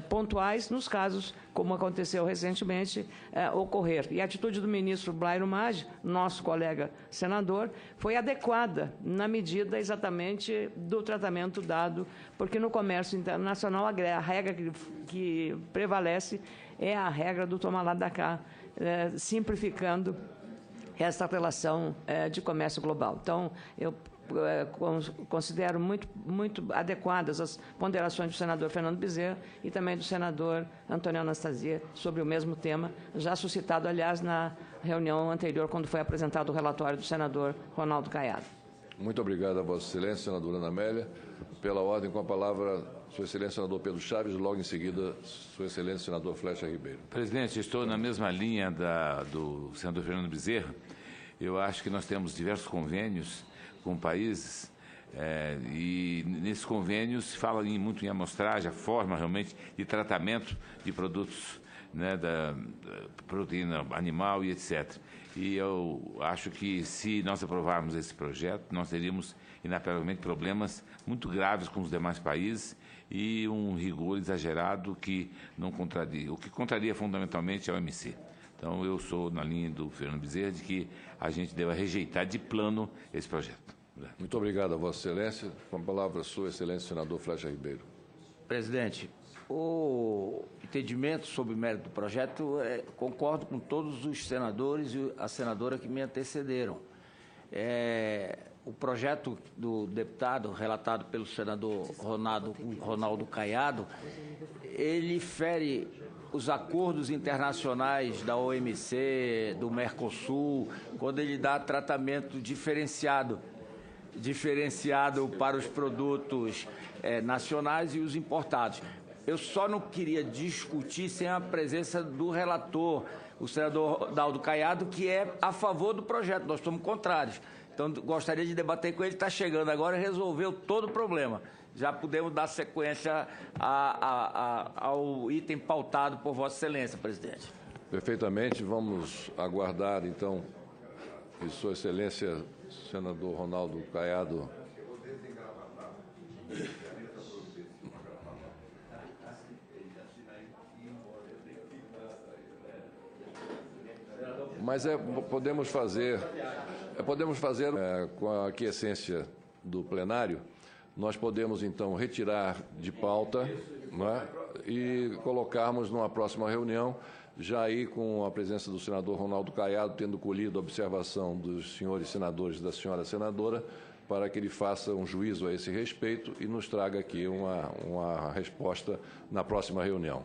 [SPEAKER 7] pontuais nos casos, como aconteceu recentemente, ocorrer. E a atitude do ministro Blairo Maggi, nosso colega senador, foi adequada na medida exatamente do tratamento dado, porque no comércio internacional a regra que prevalece é a regra do toma lá da cá, simplificando essa relação de comércio global. Então, eu considero muito adequadas as ponderações do senador Fernando Bezerra e também do senador Antônio Anastasia sobre o mesmo tema, já suscitado, aliás, na reunião anterior, quando foi apresentado o relatório do senador Ronaldo Caiado.
[SPEAKER 1] Muito obrigado a Vossa Excelência, senadora Ana Amélia. Pela ordem, com a palavra, Sua Excelência, senador Pedro Chaves, logo em seguida, Sua Excelência, senador Flecha Ribeiro.
[SPEAKER 5] Presidente, estou na mesma linha do senador Fernando Bezerra. Eu acho que nós temos diversos convênios com países e nesses convênios se fala muito em amostragem, a forma realmente de tratamento de produtos, né, da proteína animal e etc. E eu acho que, se nós aprovarmos esse projeto, nós teríamos, inapelavelmente, problemas muito graves com os demais países e um rigor exagerado que não contraria, o que contraria fundamentalmente a OMC. Então, eu sou na linha do Fernando Bezerra de que a gente deva rejeitar de plano esse projeto.
[SPEAKER 1] Muito obrigado a Vossa Excelência. Com a palavra, Sua Excelência, senador Flecha Ribeiro.
[SPEAKER 6] Presidente, o entendimento sobre o mérito do projeto, concordo com todos os senadores e a senadora que me antecederam. O projeto do deputado, relatado pelo senador Ronaldo Caiado, ele fere os acordos internacionais da OMC, do Mercosul, quando ele dá tratamento diferenciado para os produtos nacionais e os importados. Eu só não queria discutir sem a presença do relator, o senador Ronaldo Caiado, que é a favor do projeto. Nós somos contrários. Então, gostaria de debater com ele. Está chegando agora e resolveu todo o problema. Já podemos dar sequência ao item pautado por Vossa Excelência, presidente.
[SPEAKER 1] Perfeitamente. Vamos aguardar, então, que Sua Excelência, senador Ronaldo Caiado, mas podemos fazer com a aquiescência do plenário, nós podemos, então, retirar de pauta, não é? E colocarmos numa próxima reunião, já aí com a presença do senador Ronaldo Caiado, tendo colhido a observação dos senhores senadores e da senhora senadora, para que ele faça um juízo a esse respeito e nos traga aqui uma resposta na próxima reunião.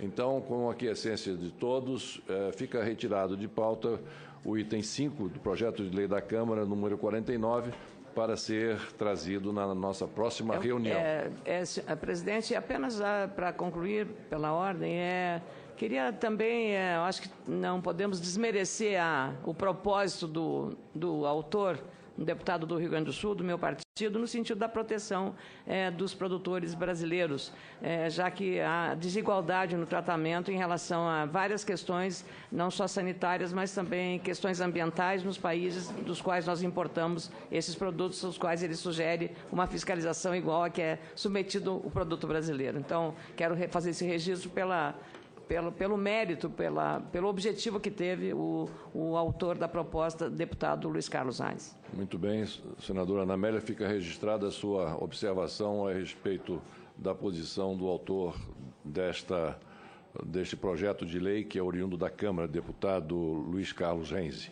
[SPEAKER 1] Então, com a aquiescência de todos, fica retirado de pauta o item 5 do projeto de lei da Câmara, número 49, para ser trazido na nossa próxima reunião.
[SPEAKER 7] Presidente, apenas para concluir pela ordem, queria também, acho que não podemos desmerecer o propósito do autor um deputado do Rio Grande do Sul, do meu partido, no sentido da proteção dos produtores brasileiros, já que há desigualdade no tratamento em relação a várias questões, não só sanitárias, mas também questões ambientais nos países dos quais nós importamos esses produtos, aos quais ele sugere uma fiscalização igual a que é submetido o produto brasileiro. Então, quero fazer esse registro pelo mérito, pelo objetivo que teve o autor da proposta, deputado Luiz Carlos Reis.
[SPEAKER 1] Muito bem, senadora Ana Amélia, fica registrada a sua observação a respeito da posição do autor deste projeto de lei, que é oriundo da Câmara, deputado Luiz Carlos Reis.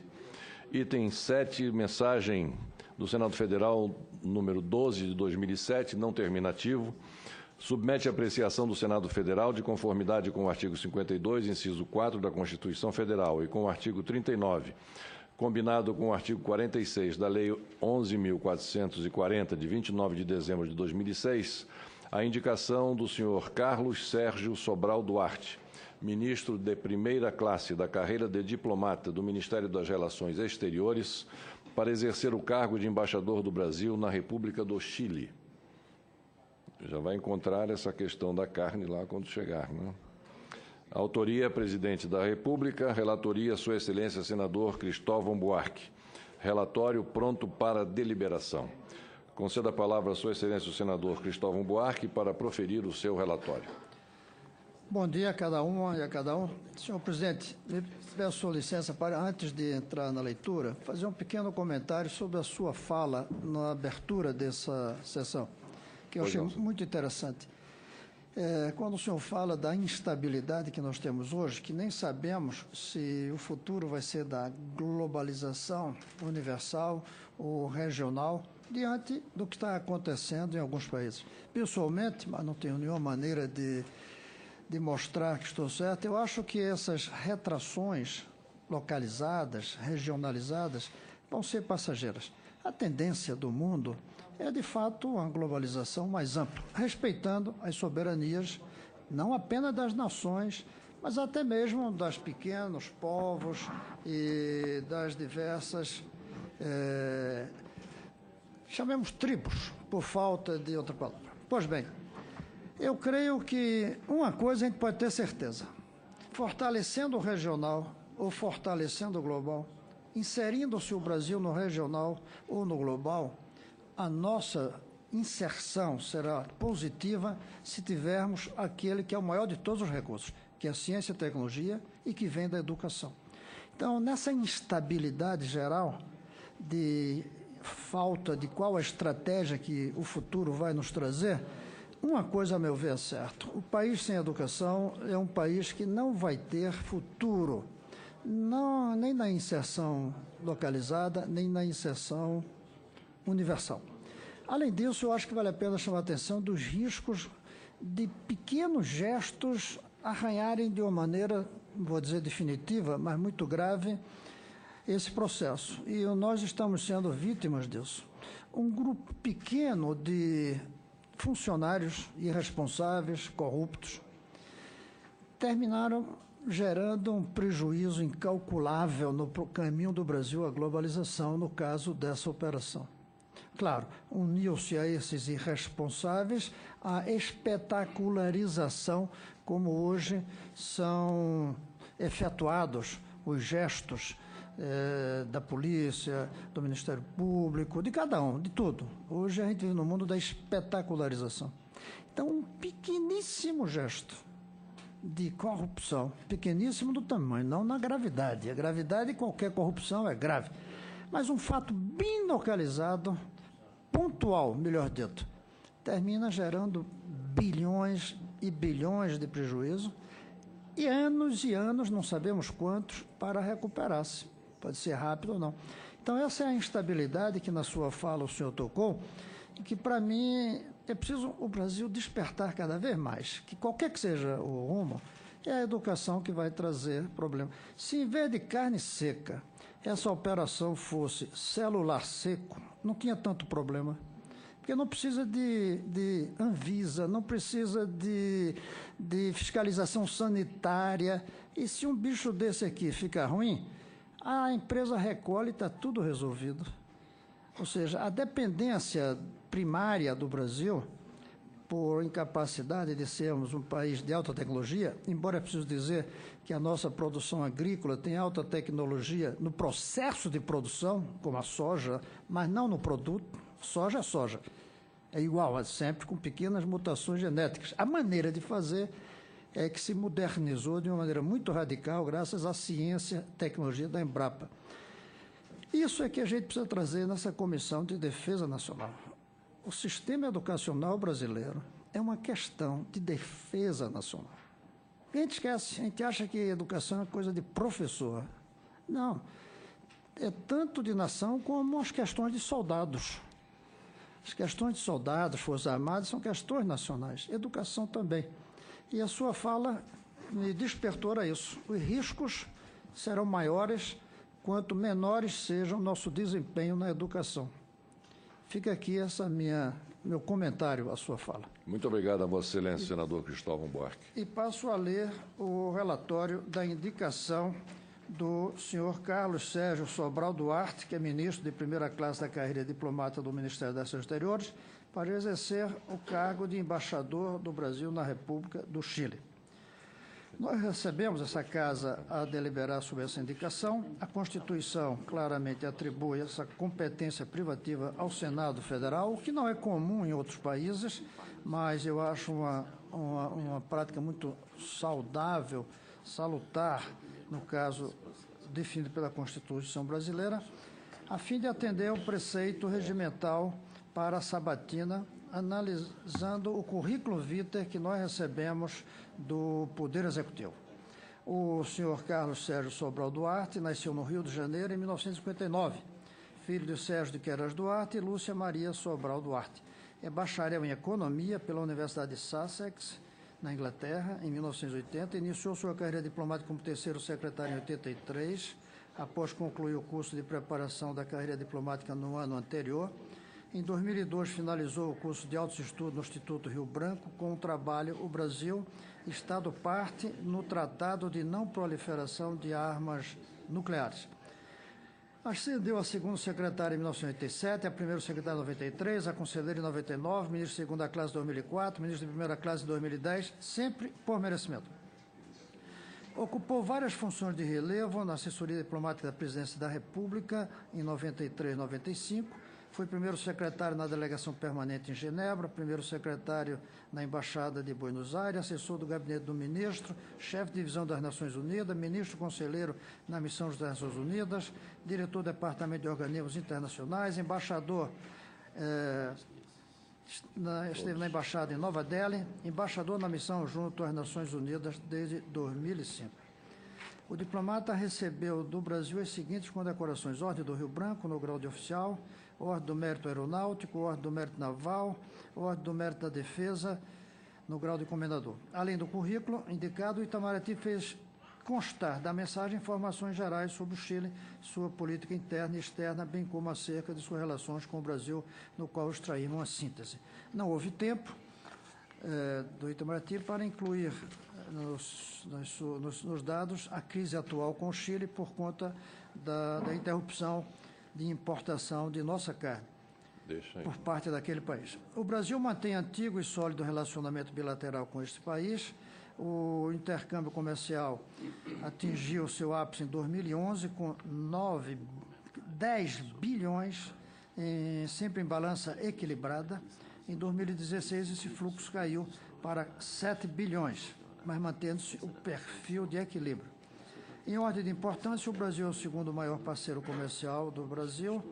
[SPEAKER 1] Item 7, mensagem do Senado Federal, número 12 de 2007, não terminativo, submete à apreciação do Senado Federal, de conformidade com o artigo 52, inciso 4 da Constituição Federal e com o artigo 39, combinado com o artigo 46 da Lei 11.440, de 29 de dezembro de 2006, a indicação do senhor Carlos Sérgio Sobral Duarte, ministro de primeira classe da carreira de diplomata do Ministério das Relações Exteriores, para exercer o cargo de embaixador do Brasil na República do Chile. Já vai encontrar essa questão da carne lá quando chegar, né? Autoria, Presidente da República. Relatoria, Sua Excelência, Senador Cristóvão Buarque. Relatório pronto para deliberação. Conceda a palavra a Sua Excelência, o Senador Cristóvão Buarque, para proferir o seu relatório.
[SPEAKER 8] Bom dia a cada uma e a cada um. Senhor Presidente, me peço sua licença para, antes de entrar na leitura, fazer um pequeno comentário sobre a sua fala na abertura dessa sessão, que eu achei muito interessante. Quando o senhor fala da instabilidade que nós temos hoje, que nem sabemos se o futuro vai ser da globalização universal ou regional, diante do que está acontecendo em alguns países. Pessoalmente, mas não tenho nenhuma maneira de mostrar que estou certo, eu acho que essas retrações localizadas, regionalizadas, vão ser passageiras. A tendência do mundo é, de fato, uma globalização mais ampla, respeitando as soberanias, não apenas das nações, mas até mesmo das pequenos povos e das diversas, chamemos tribos, por falta de outra palavra. Pois bem, eu creio que uma coisa a gente pode ter certeza: fortalecendo o regional ou fortalecendo o global, inserindo-se o Brasil no regional ou no global, a nossa inserção será positiva se tivermos aquele que é o maior de todos os recursos, que é a ciência e tecnologia e que vem da educação. Então, nessa instabilidade geral de falta de qual a estratégia que o futuro vai nos trazer, uma coisa, a meu ver, é certo: o país sem educação é um país que não vai ter futuro, nem na inserção localizada, nem na inserção universal. Além disso, eu acho que vale a pena chamar a atenção dos riscos de pequenos gestos arranharem de uma maneira, não vou dizer definitiva, mas muito grave, esse processo. E nós estamos sendo vítimas disso. Um grupo pequeno de funcionários irresponsáveis, corruptos, terminaram gerando um prejuízo incalculável no caminho do Brasil à globalização, no caso dessa operação. Claro, uniu-se a esses irresponsáveis a espetacularização como hoje são efetuados os gestos da polícia, do Ministério Público, de cada um, de tudo. Hoje a gente vive no mundo da espetacularização. Então, um pequeníssimo gesto de corrupção, pequeníssimo do tamanho, não na gravidade. A gravidade de qualquer corrupção é grave. Mas um fato bem localizado, pontual, melhor dito, termina gerando bilhões e bilhões de prejuízo e anos, não sabemos quantos, para recuperar-se. Pode ser rápido ou não. Então, essa é a instabilidade que, na sua fala, o senhor tocou, e que, para mim, é preciso o Brasil despertar cada vez mais, que qualquer que seja o rumo, é a educação que vai trazer problema. Se, em vez de carne seca, essa operação fosse celular seco, não tinha tanto problema. Porque não precisa de Anvisa, não precisa de fiscalização sanitária. E se um bicho desse aqui ficar ruim, a empresa recolhe e está tudo resolvido. Ou seja, a dependência primária do Brasil, por incapacidade de sermos um país de alta tecnologia, embora é preciso dizer que a nossa produção agrícola tem alta tecnologia no processo de produção, como a soja, mas não no produto. Soja é soja. É igual, sempre com pequenas mutações genéticas. A maneira de fazer é que se modernizou de uma maneira muito radical graças à ciência e tecnologia da Embrapa. Isso é que a gente precisa trazer nessa Comissão de Defesa Nacional. O sistema educacional brasileiro é uma questão de defesa nacional. A gente esquece, a gente acha que educação é coisa de professor. Não, é tanto de nação como as questões de soldados. As questões de soldados, Forças Armadas, são questões nacionais. Educação também. E a sua fala me despertou a isso. Os riscos serão maiores quanto menores seja o nosso desempenho na educação. Fica aqui meu comentário à sua fala.
[SPEAKER 1] Muito obrigado a Vossa Excelência, senador Cristóvão Buarque.
[SPEAKER 8] E passo a ler o relatório da indicação do senhor Carlos Sérgio Sobral Duarte, que é ministro de primeira classe da carreira diplomata do Ministério das Relações Exteriores, para exercer o cargo de embaixador do Brasil na República do Chile. Nós recebemos essa casa a deliberar sobre essa indicação. A Constituição claramente atribui essa competência privativa ao Senado Federal, o que não é comum em outros países, mas eu acho uma prática muito saudável, salutar, no caso definido pela Constituição brasileira, a fim de atender ao preceito regimental para a sabatina, analisando o currículo vitae que nós recebemos do Poder Executivo. O senhor Carlos Sérgio Sobral Duarte nasceu no Rio de Janeiro em 1959, filho de Sérgio de Queiroz Duarte e Lúcia Maria Sobral Duarte. É bacharel em Economia pela Universidade de Sussex, na Inglaterra, em 1980. Iniciou sua carreira diplomática como terceiro secretário em 83, após concluir o curso de preparação da carreira diplomática no ano anterior. Em 2002, finalizou o curso de altos estudos no Instituto Rio Branco com o trabalho O Brasil, Estado parte no Tratado de Não Proliferação de Armas Nucleares. Ascendeu a segundo secretário em 1987, a primeiro secretário em 93, a conselheiro em 99, ministro de segunda classe em 2004, ministro de primeira classe em 2010, sempre por merecimento. Ocupou várias funções de relevo na assessoria diplomática da Presidência da República em 93 e 95, foi primeiro secretário na delegação permanente em Genebra, primeiro secretário na Embaixada de Buenos Aires, assessor do gabinete do ministro, chefe de divisão das Nações Unidas, ministro conselheiro na missão das Nações Unidas, diretor do Departamento de Organismos Internacionais, embaixador, esteve na Embaixada em Nova Delhi, embaixador na missão junto às Nações Unidas desde 2005. O diplomata recebeu do Brasil as seguintes condecorações: Ordem do Rio Branco, no grau de oficial, Ordem do Mérito Aeronáutico, Ordem do Mérito Naval, Ordem do Mérito da Defesa, no grau de comendador. Além do currículo indicado, o Itamaraty fez constar da mensagem informações gerais sobre o Chile, sua política interna e externa, bem como acerca de suas relações com o Brasil, no qual extraímos uma síntese. Não houve tempo do Itamaraty para incluir nos dados a crise atual com o Chile por conta da interrupção de importação de nossa carne por parte daquele país. O Brasil mantém antigo e sólido relacionamento bilateral com este país. O intercâmbio comercial atingiu seu ápice em 2011 com 10 bilhões, sempre em balança equilibrada. Em 2016, esse fluxo caiu para 7 bilhões, mas mantendo-se o perfil de equilíbrio. Em ordem de importância, o Brasil é o segundo maior parceiro comercial do Brasil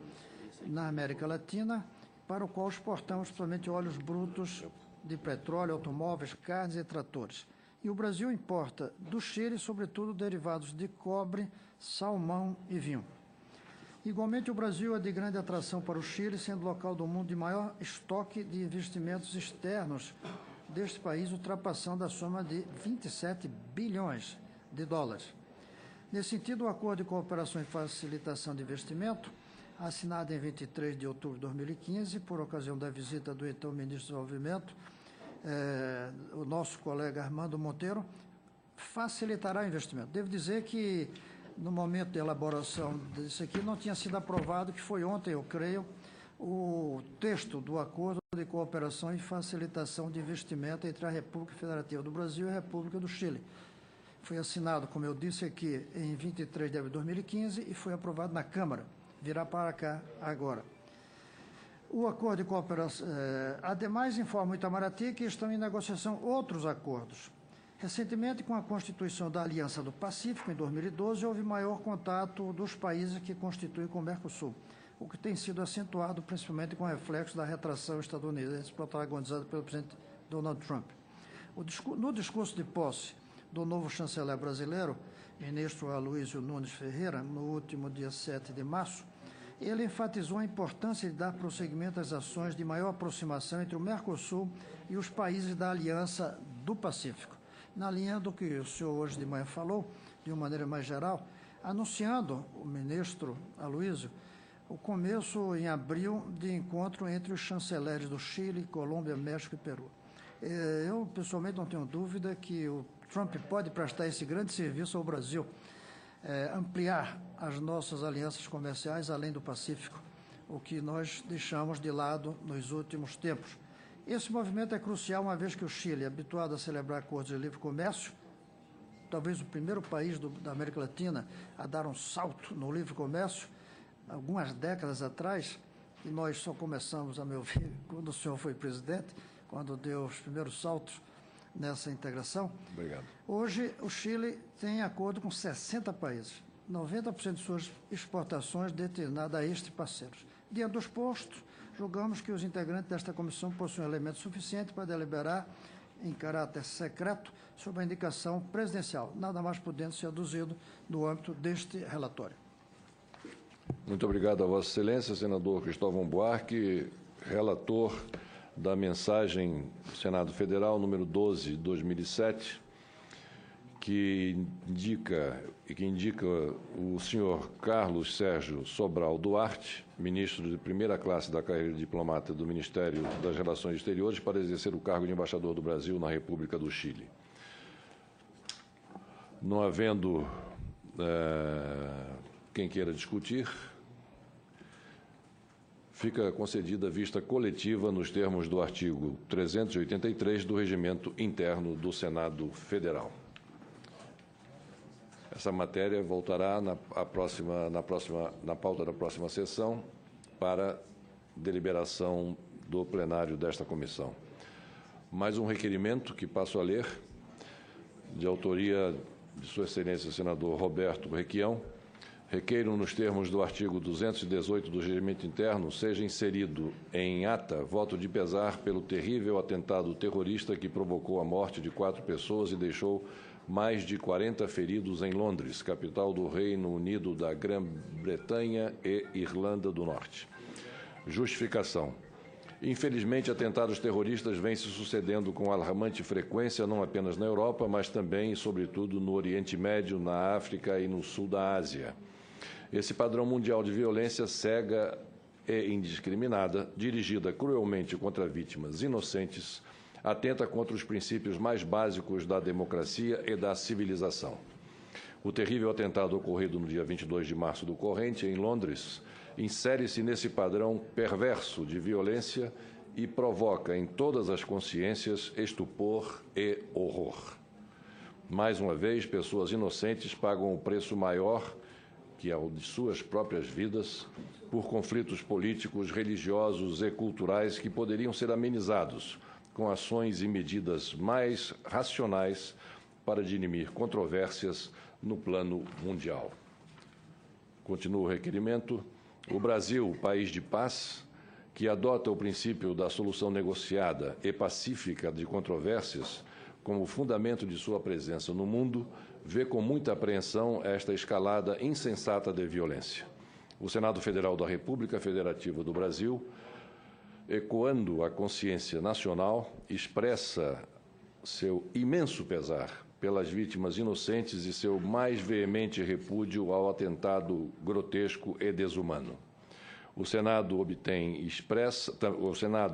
[SPEAKER 8] na América Latina, para o qual exportamos principalmente óleos brutos de petróleo, automóveis, carnes e tratores. E o Brasil importa do Chile, sobretudo, derivados de cobre, salmão e vinho. Igualmente, o Brasil é de grande atração para o Chile, sendo local do mundo de maior estoque de investimentos externos deste país, ultrapassando a soma de 27 bilhões de dólares. Nesse sentido, o Acordo de Cooperação e Facilitação de Investimento, assinado em 23 de outubro de 2015, por ocasião da visita do então ministro do Desenvolvimento, o nosso colega Armando Monteiro, facilitará o investimento. Devo dizer que, no momento de elaboração disso aqui, não tinha sido aprovado, que foi ontem, eu creio, o texto do Acordo de Cooperação e Facilitação de Investimento entre a República Federativa do Brasil e a República do Chile. Foi assinado, como eu disse aqui, em 23 de abril de 2015 e foi aprovado na Câmara. Virá para cá agora. O acordo de cooperação... Ademais, informa o Itamaraty que estão em negociação outros acordos. Recentemente, com a constituição da Aliança do Pacífico, em 2012, houve maior contato dos países que constituem com o Mercosul, o que tem sido acentuado principalmente com o reflexo da retração estadunidense protagonizada pelo presidente Donald Trump. No discurso de posse do novo chanceler brasileiro, ministro Aloysio Nunes Ferreira, no último dia 7 de março, ele enfatizou a importância de dar prosseguimento às ações de maior aproximação entre o Mercosul e os países da Aliança do Pacífico, na linha do que o senhor hoje de manhã falou, de uma maneira mais geral, anunciando o ministro Aloysio o começo, em abril, de encontro entre os chanceleres do Chile, Colômbia, México e Peru. Eu, pessoalmente, não tenho dúvida que o Trump pode prestar esse grande serviço ao Brasil, ampliar as nossas alianças comerciais além do Pacífico, o que nós deixamos de lado nos últimos tempos. Esse movimento é crucial, uma vez que o Chile, habituado a celebrar acordos de livre comércio, talvez o primeiro país da América Latina a dar um salto no livre comércio, algumas décadas atrás, e nós só começamos, a meu ver, quando o senhor foi presidente, quando deu os primeiros saltos nessa integração.
[SPEAKER 1] Obrigado.
[SPEAKER 8] Hoje, o Chile tem acordo com 60 países, 90% de suas exportações destinadas a estes parceiros. Diante dos postos, julgamos que os integrantes desta comissão possuem elementos suficientes para deliberar em caráter secreto sobre a indicação presidencial, nada mais podendo ser aduzido no âmbito deste relatório.
[SPEAKER 1] Muito obrigado a Vossa Excelência, senador Cristóvão Buarque, relator da mensagem do Senado Federal, número 12, de 2007, que indica o senhor Carlos Sérgio Sobral Duarte, ministro de primeira classe da carreira de diplomata do Ministério das Relações Exteriores, para exercer o cargo de embaixador do Brasil na República do Chile. Não havendo quem queira discutir, fica concedida vista coletiva nos termos do artigo 383 do Regimento Interno do Senado Federal. Essa matéria voltará na pauta da próxima sessão para deliberação do plenário desta comissão. Mais um requerimento que passo a ler, de autoria de Sua Excelência, senador Roberto Requião. Requeiro, nos termos do artigo 218 do Regimento Interno, seja inserido em ata voto de pesar pelo terrível atentado terrorista que provocou a morte de 4 pessoas e deixou mais de 40 feridos em Londres, capital do Reino Unido da Grã-Bretanha e Irlanda do Norte. Justificação. Infelizmente, atentados terroristas vêm se sucedendo com alarmante frequência, não apenas na Europa, mas também e sobretudo no Oriente Médio, na África e no sul da Ásia. Esse padrão mundial de violência cega e indiscriminada, dirigida cruelmente contra vítimas inocentes, atenta contra os princípios mais básicos da democracia e da civilização. O terrível atentado ocorrido no dia 22 de março do corrente, em Londres, insere-se nesse padrão perverso de violência e provoca em todas as consciências estupor e horror. Mais uma vez, pessoas inocentes pagam o preço maior, que é o de suas próprias vidas, por conflitos políticos, religiosos e culturais que poderiam ser amenizados com ações e medidas mais racionais para dirimir controvérsias no plano mundial. Continua o requerimento. O Brasil, país de paz, que adota o princípio da solução negociada e pacífica de controvérsias como fundamento de sua presença no mundo, vê com muita apreensão esta escalada insensata de violência. O Senado Federal da República Federativa do Brasil, ecoando a consciência nacional, expressa seu imenso pesar pelas vítimas inocentes e seu mais veemente repúdio ao atentado grotesco e desumano. O Senado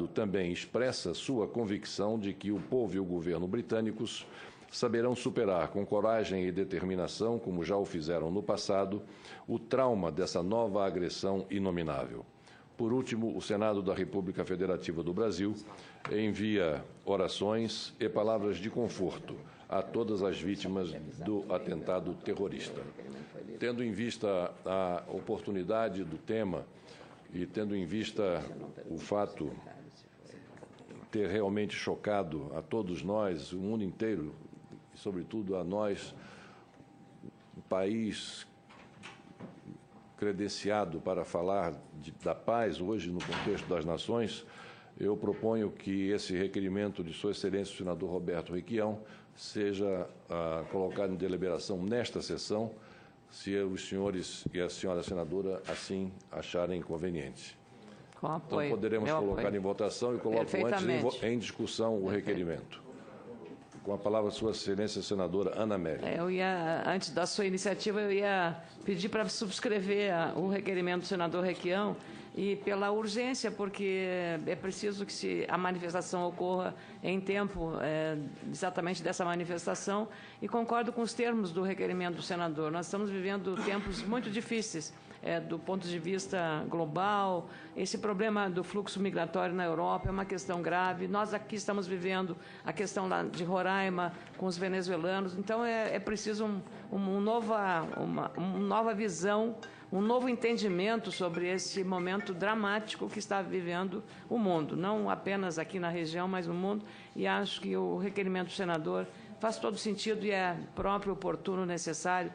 [SPEAKER 1] também expressa sua convicção de que o povo e o governo britânicos saberão superar com coragem e determinação, como já o fizeram no passado, o trauma dessa nova agressão inominável. Por último, o Senado da República Federativa do Brasil envia orações e palavras de conforto a todas as vítimas do atentado terrorista. Tendo em vista a oportunidade do tema e tendo em vista o fato ter realmente chocado a todos nós, o mundo inteiro, e sobretudo a nós, o país credenciado para falar da paz hoje no contexto das nações, eu proponho que esse requerimento de Sua Excelência o senador Roberto Requião seja colocado em deliberação nesta sessão, se os senhores e a senhora senadora assim acharem conveniente.
[SPEAKER 7] Com apoio.
[SPEAKER 1] Então, poderemos colocar em votação e coloco antes em discussão o requerimento. Com a palavra, Sua Excelência, a senadora Ana Amélia.
[SPEAKER 7] Antes da sua iniciativa, eu ia pedir para subscrever o requerimento do senador Requião e pela urgência, porque é preciso que a manifestação ocorra em tempo exatamente dessa manifestação, e concordo com os termos do requerimento do senador. Nós estamos vivendo tempos muito difíceis do ponto de vista global. Esse problema do fluxo migratório na Europa é uma questão grave. Nós aqui estamos vivendo a questão lá de Roraima com os venezuelanos. Então, é preciso uma nova visão, um novo entendimento sobre esse momento dramático que está vivendo o mundo, não apenas aqui na região, mas no mundo, e acho que o requerimento do senador faz todo sentido e é próprio, oportuno, necessário,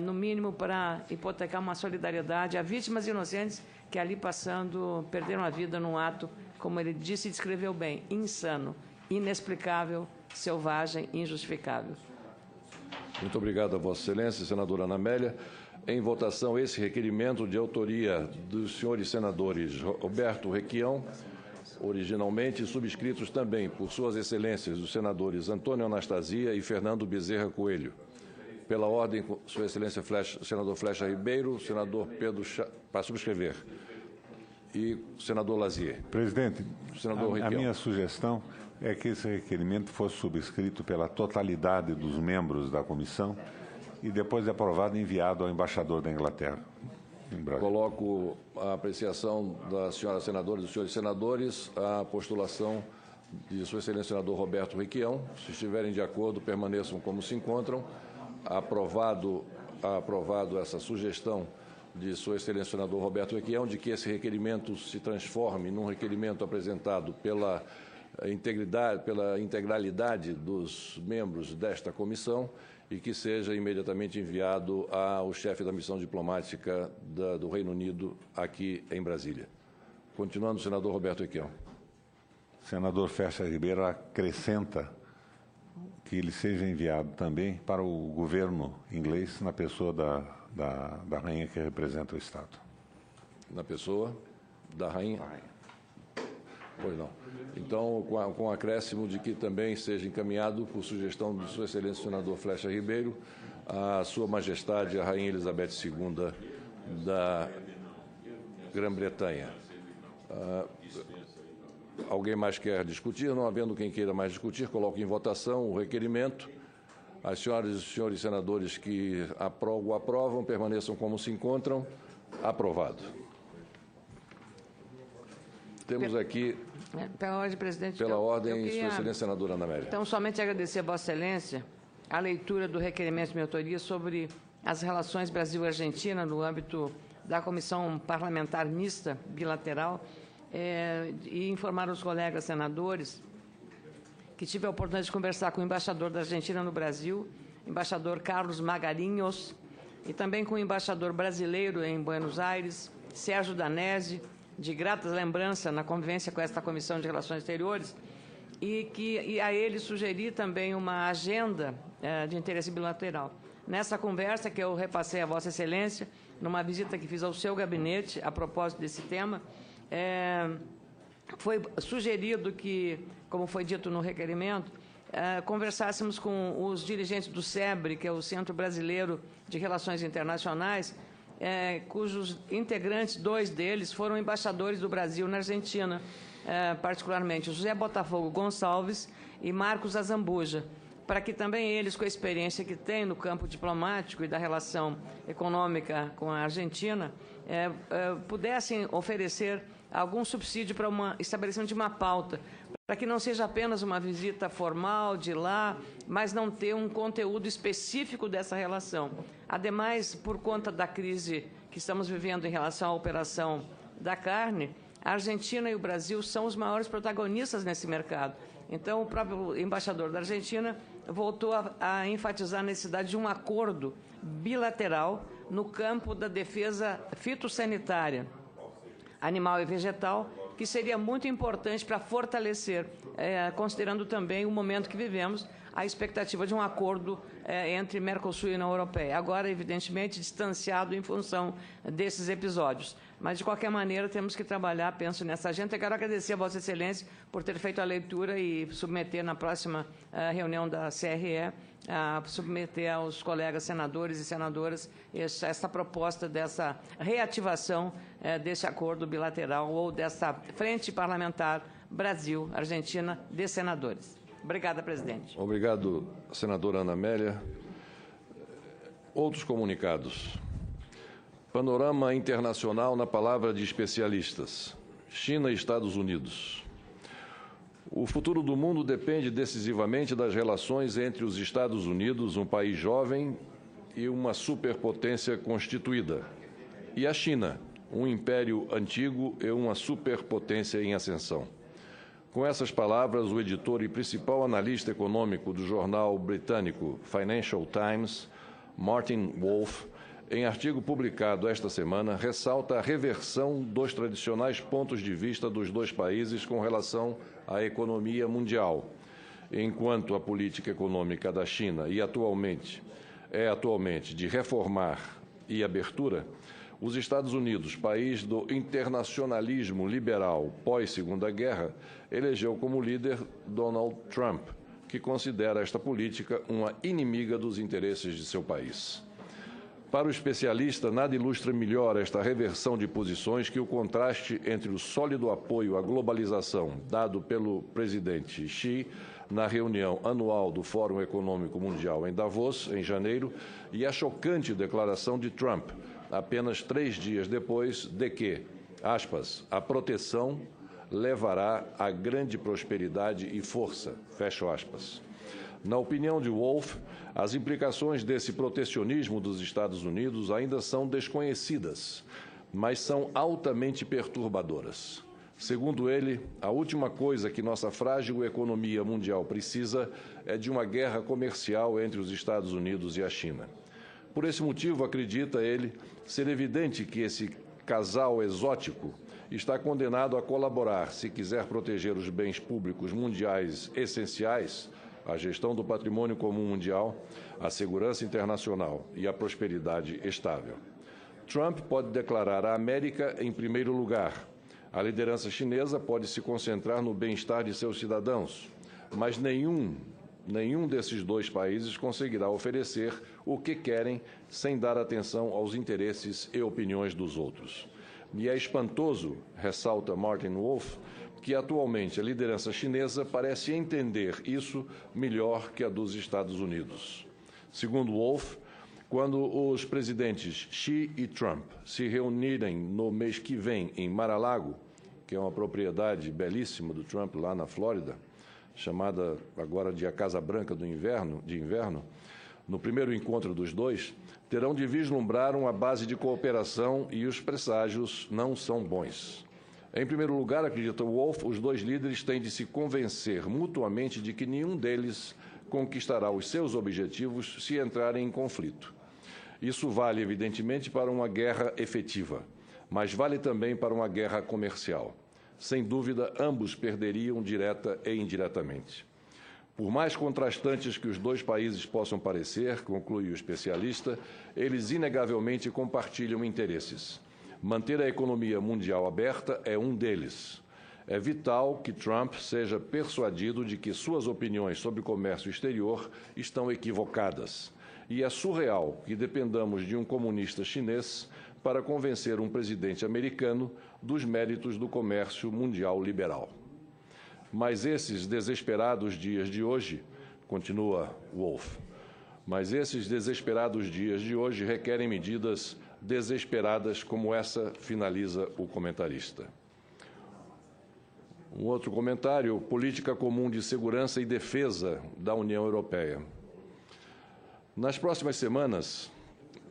[SPEAKER 7] no mínimo para hipotecar uma solidariedade a vítimas inocentes que ali passando perderam a vida num ato, como ele disse e descreveu bem, insano, inexplicável, selvagem, injustificável.
[SPEAKER 1] Muito obrigado a Vossa Excelência, senadora Ana Amélia. Em votação, esse requerimento de autoria dos senhores senadores Roberto Requião, originalmente subscritos também por Suas Excelências os senadores Antônio Anastasia e Fernando Bezerra Coelho. Pela ordem, Sua Excelência senador Flecha Ribeiro, senador Pedro para subscrever, e senador Lazier.
[SPEAKER 4] Presidente,
[SPEAKER 1] senador
[SPEAKER 4] a minha sugestão é que esse requerimento fosse subscrito pela totalidade dos membros da comissão e depois aprovado e enviado ao embaixador da Inglaterra.
[SPEAKER 1] Coloco a apreciação da senhora senadora e dos senhores senadores a postulação de Sua Excelência senador Roberto Requião. Se estiverem de acordo, permaneçam como se encontram. Aprovado essa sugestão de Sua Excelência senador Roberto Requião de que esse requerimento se transforme num requerimento apresentado pela integralidade dos membros desta comissão e que seja imediatamente enviado ao chefe da missão diplomática do Reino Unido aqui em Brasília. Continuando, senador Roberto Requião.
[SPEAKER 4] Senador Flecha Ribeiro acrescenta que ele seja enviado também para o governo inglês na pessoa da rainha que representa o Estado. Na pessoa da rainha? Pois não. Então, com o acréscimo de que também seja encaminhado, por sugestão de Sua Excelência o senador Flecha Ribeiro, a Sua Majestade, a Rainha Elizabeth II da Grã-Bretanha. Alguém mais quer discutir? Não havendo quem queira mais discutir, coloco em votação o requerimento. As senhoras e os senhores senadores que aprovam, permaneçam como se encontram. Aprovado. Temos aqui...
[SPEAKER 7] Pela ordem, presidente.
[SPEAKER 1] Pela ordem, Sua Excelência senadora Ana Amélia.
[SPEAKER 7] Então, somente agradecer a Vossa Excelência a leitura do requerimento de minha autoria sobre as relações Brasil-Argentina no âmbito da Comissão Parlamentar Mista Bilateral e informar os colegas senadores que tive a oportunidade de conversar com o embaixador da Argentina no Brasil, embaixador Carlos Magarinhos, e também com o embaixador brasileiro em Buenos Aires, Sérgio Danese, de gratas lembranças na convivência com esta Comissão de Relações Exteriores, e a ele sugeri também uma agenda de interesse bilateral. Nessa conversa que eu repassei a Vossa Excelência, numa visita que fiz ao seu gabinete a propósito desse tema, foi sugerido que, como foi dito no requerimento, conversássemos com os dirigentes do SEBRE, que é o Centro Brasileiro de Relações Internacionais, cujos integrantes, 2 deles, foram embaixadores do Brasil na Argentina, particularmente o José Botafogo Gonçalves e Marcos Azambuja, para que também eles, com a experiência que têm no campo diplomático e da relação econômica com a Argentina, pudessem oferecer algum subsídio para estabelecimento de uma pauta, para que não seja apenas uma visita formal de lá, mas não ter um conteúdo específico dessa relação. Ademais, por conta da crise que estamos vivendo em relação à operação da carne, a Argentina e o Brasil são os maiores protagonistas nesse mercado. Então, o próprio embaixador da Argentina voltou a enfatizar a necessidade de um acordo bilateral no campo da defesa fitossanitária, animal e vegetal, que seria muito importante para fortalecer, considerando também o momento que vivemos, a expectativa de um acordo entre Mercosul e União Europeia. Agora, evidentemente, distanciado em função desses episódios. Mas, de qualquer maneira, temos que trabalhar, penso, nessa agenda. Eu quero agradecer a Vossa Excelência por ter feito a leitura e submeter na próxima reunião da CRE, submeter aos colegas senadores e senadoras essa proposta dessa reativação desse acordo bilateral ou dessa frente parlamentar Brasil-Argentina de senadores. Obrigada, presidente.
[SPEAKER 1] Obrigado, senadora Ana Amélia. Outros comunicados. Panorama internacional na palavra de especialistas. China e Estados Unidos. O futuro do mundo depende decisivamente das relações entre os Estados Unidos, um país jovem e uma superpotência constituída, e a China, um império antigo e uma superpotência em ascensão. Com essas palavras, o editor e principal analista econômico do jornal britânico Financial Times, Martin Wolf, em artigo publicado esta semana, ressalta a reversão dos tradicionais pontos de vista dos dois países com relação à economia mundial, enquanto a política econômica da China é atualmente de reformar e abertura. Os Estados Unidos, país do internacionalismo liberal pós-Segunda Guerra, elegeu como líder Donald Trump, que considera esta política uma inimiga dos interesses de seu país. Para o especialista, nada ilustra melhor esta reversão de posições que o contraste entre o sólido apoio à globalização dado pelo presidente Xi na reunião anual do Fórum Econômico Mundial em Davos, em janeiro, e a chocante declaração de Trump, apenas 3 dias depois, de que, aspas, a proteção levará a grande prosperidade e força, fecho aspas. Na opinião de Wolf, as implicações desse protecionismo dos Estados Unidos ainda são desconhecidas, mas são altamente perturbadoras. Segundo ele, a última coisa que nossa frágil economia mundial precisa é de uma guerra comercial entre os Estados Unidos e a China. Por esse motivo, acredita ele, ser evidente que esse casal exótico está condenado a colaborar, se quiser proteger os bens públicos mundiais essenciais, a gestão do patrimônio comum mundial, a segurança internacional e a prosperidade estável. Trump pode declarar a América em primeiro lugar. A liderança chinesa pode se concentrar no bem-estar de seus cidadãos, mas nenhum desses dois países conseguirá oferecer o que querem sem dar atenção aos interesses e opiniões dos outros. E é espantoso, ressalta Martin Wolf, que atualmente a liderança chinesa parece entender isso melhor que a dos Estados Unidos. Segundo Wolf, quando os presidentes Xi e Trump se reunirem no mês que vem em Mar-a-Lago, que é uma propriedade belíssima do Trump lá na Flórida, chamada agora de a Casa Branca de inverno, no primeiro encontro dos dois, terão de vislumbrar uma base de cooperação e os presságios não são bons. Em primeiro lugar, acredita Wolf, os dois líderes têm de se convencer mutuamente de que nenhum deles conquistará os seus objetivos se entrarem em conflito. Isso vale, evidentemente, para uma guerra efetiva, mas vale também para uma guerra comercial. Sem dúvida, ambos perderiam direta e indiretamente. Por mais contrastantes que os dois países possam parecer, conclui o especialista, eles inegavelmente compartilham interesses. Manter a economia mundial aberta é um deles. É vital que Trump seja persuadido de que suas opiniões sobre comércio exterior estão equivocadas. E é surreal que dependamos de um comunista chinês para convencer um presidente americano dos méritos do comércio mundial liberal. Mas esses desesperados dias de hoje, continua Wolf, requerem medidas desesperadas como essa, finaliza o comentarista. Um outro comentário: política comum de segurança e defesa da União Europeia. Nas próximas semanas,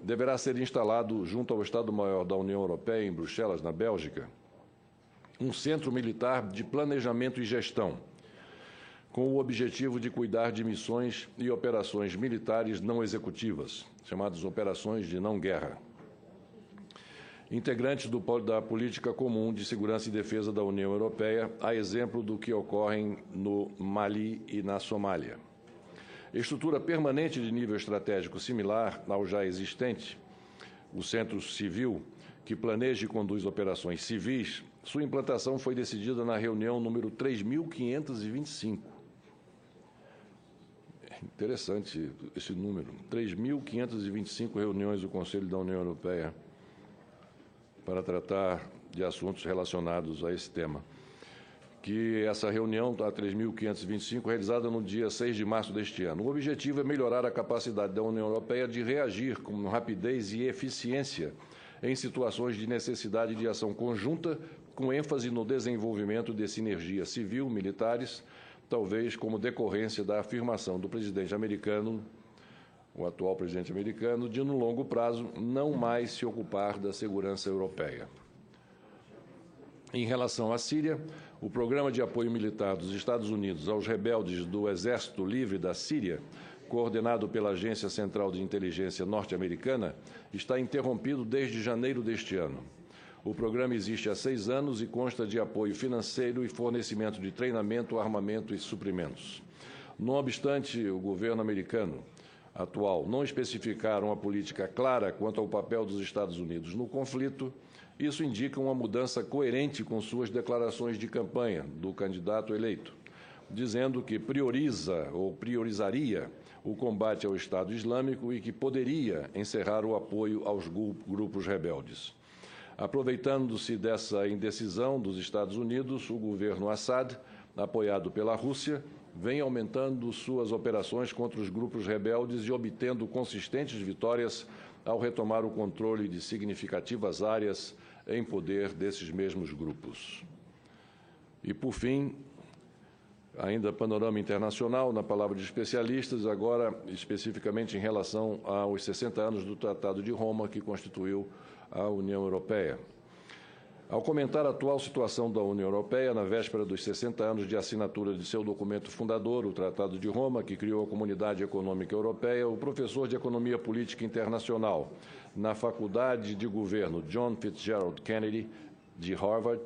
[SPEAKER 1] deverá ser instalado, junto ao Estado-Maior da União Europeia, em Bruxelas, na Bélgica, um centro militar de planejamento e gestão, com o objetivo de cuidar de missões e operações militares não executivas, chamadas operações de não-guerra, integrantes da política comum de segurança e defesa da União Europeia, a exemplo do que ocorrem no Mali e na Somália. Estrutura permanente de nível estratégico similar ao já existente, o Centro Civil, que planeja e conduz operações civis, sua implantação foi decidida na reunião número 3.525. Interessante esse número. 3.525 reuniões do Conselho da União Europeia para tratar de assuntos relacionados a esse tema. Que essa reunião, a 3.525, realizada no dia 6 de março deste ano. O objetivo é melhorar a capacidade da União Europeia de reagir com rapidez e eficiência em situações de necessidade de ação conjunta, com ênfase no desenvolvimento de sinergias civil-militares, talvez como decorrência da afirmação do presidente americano, o atual presidente americano, de, no longo prazo, não mais se ocupar da segurança europeia. Em relação à Síria, o programa de apoio militar dos Estados Unidos aos rebeldes do Exército Livre da Síria, coordenado pela Agência Central de Inteligência norte-americana, está interrompido desde janeiro deste ano. O programa existe há 6 anos e consta de apoio financeiro e fornecimento de treinamento, armamento e suprimentos. Não obstante, o governo americano atual não especificar uma política clara quanto ao papel dos Estados Unidos no conflito, isso indica uma mudança coerente com suas declarações de campanha do candidato eleito, dizendo que prioriza ou priorizaria o combate ao Estado Islâmico e que poderia encerrar o apoio aos grupos rebeldes. Aproveitando-se dessa indecisão dos Estados Unidos, o governo Assad, apoiado pela Rússia, vem aumentando suas operações contra os grupos rebeldes e obtendo consistentes vitórias ao retomar o controle de significativas áreas em poder desses mesmos grupos. E, por fim, ainda panorama internacional, na palavra de especialistas, agora especificamente em relação aos 60 anos do Tratado de Roma, que constituiu a União Europeia. Ao comentar a atual situação da União Europeia, na véspera dos 60 anos de assinatura de seu documento fundador, o Tratado de Roma, que criou a Comunidade Econômica Europeia, o professor de Economia Política Internacional na Faculdade de Governo John Fitzgerald Kennedy, de Harvard,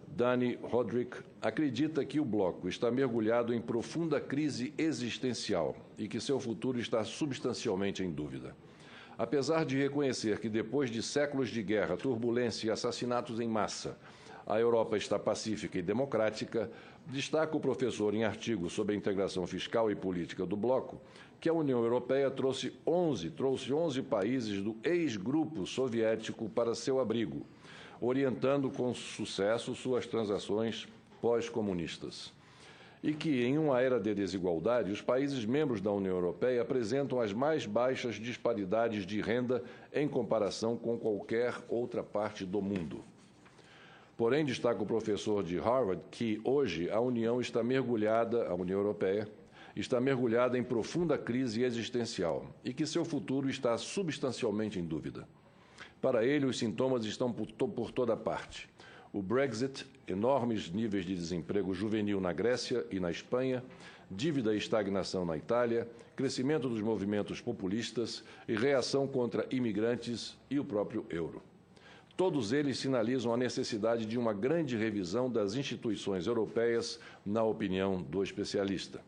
[SPEAKER 1] Dani Rodrik, acredita que o bloco está mergulhado em profunda crise existencial e que seu futuro está substancialmente em dúvida. Apesar de reconhecer que, depois de séculos de guerra, turbulência e assassinatos em massa, a Europa está pacífica e democrática, destaca o professor em artigo sobre a integração fiscal e política do bloco, que a União Europeia trouxe 11 países do ex-grupo soviético para seu abrigo, orientando com sucesso suas transações pós-comunistas. E que, em uma era de desigualdade, os países membros da União Europeia apresentam as mais baixas disparidades de renda em comparação com qualquer outra parte do mundo. Porém, destaca o professor de Harvard que, hoje, a União Europeia, está mergulhada em profunda crise existencial e que seu futuro está substancialmente em dúvida. Para ele, os sintomas estão por toda parte. O Brexit, enormes níveis de desemprego juvenil na Grécia e na Espanha, dívida e estagnação na Itália, crescimento dos movimentos populistas e reação contra imigrantes e o próprio euro. Todos eles sinalizam a necessidade de uma grande revisão das instituições europeias, na opinião do especialista.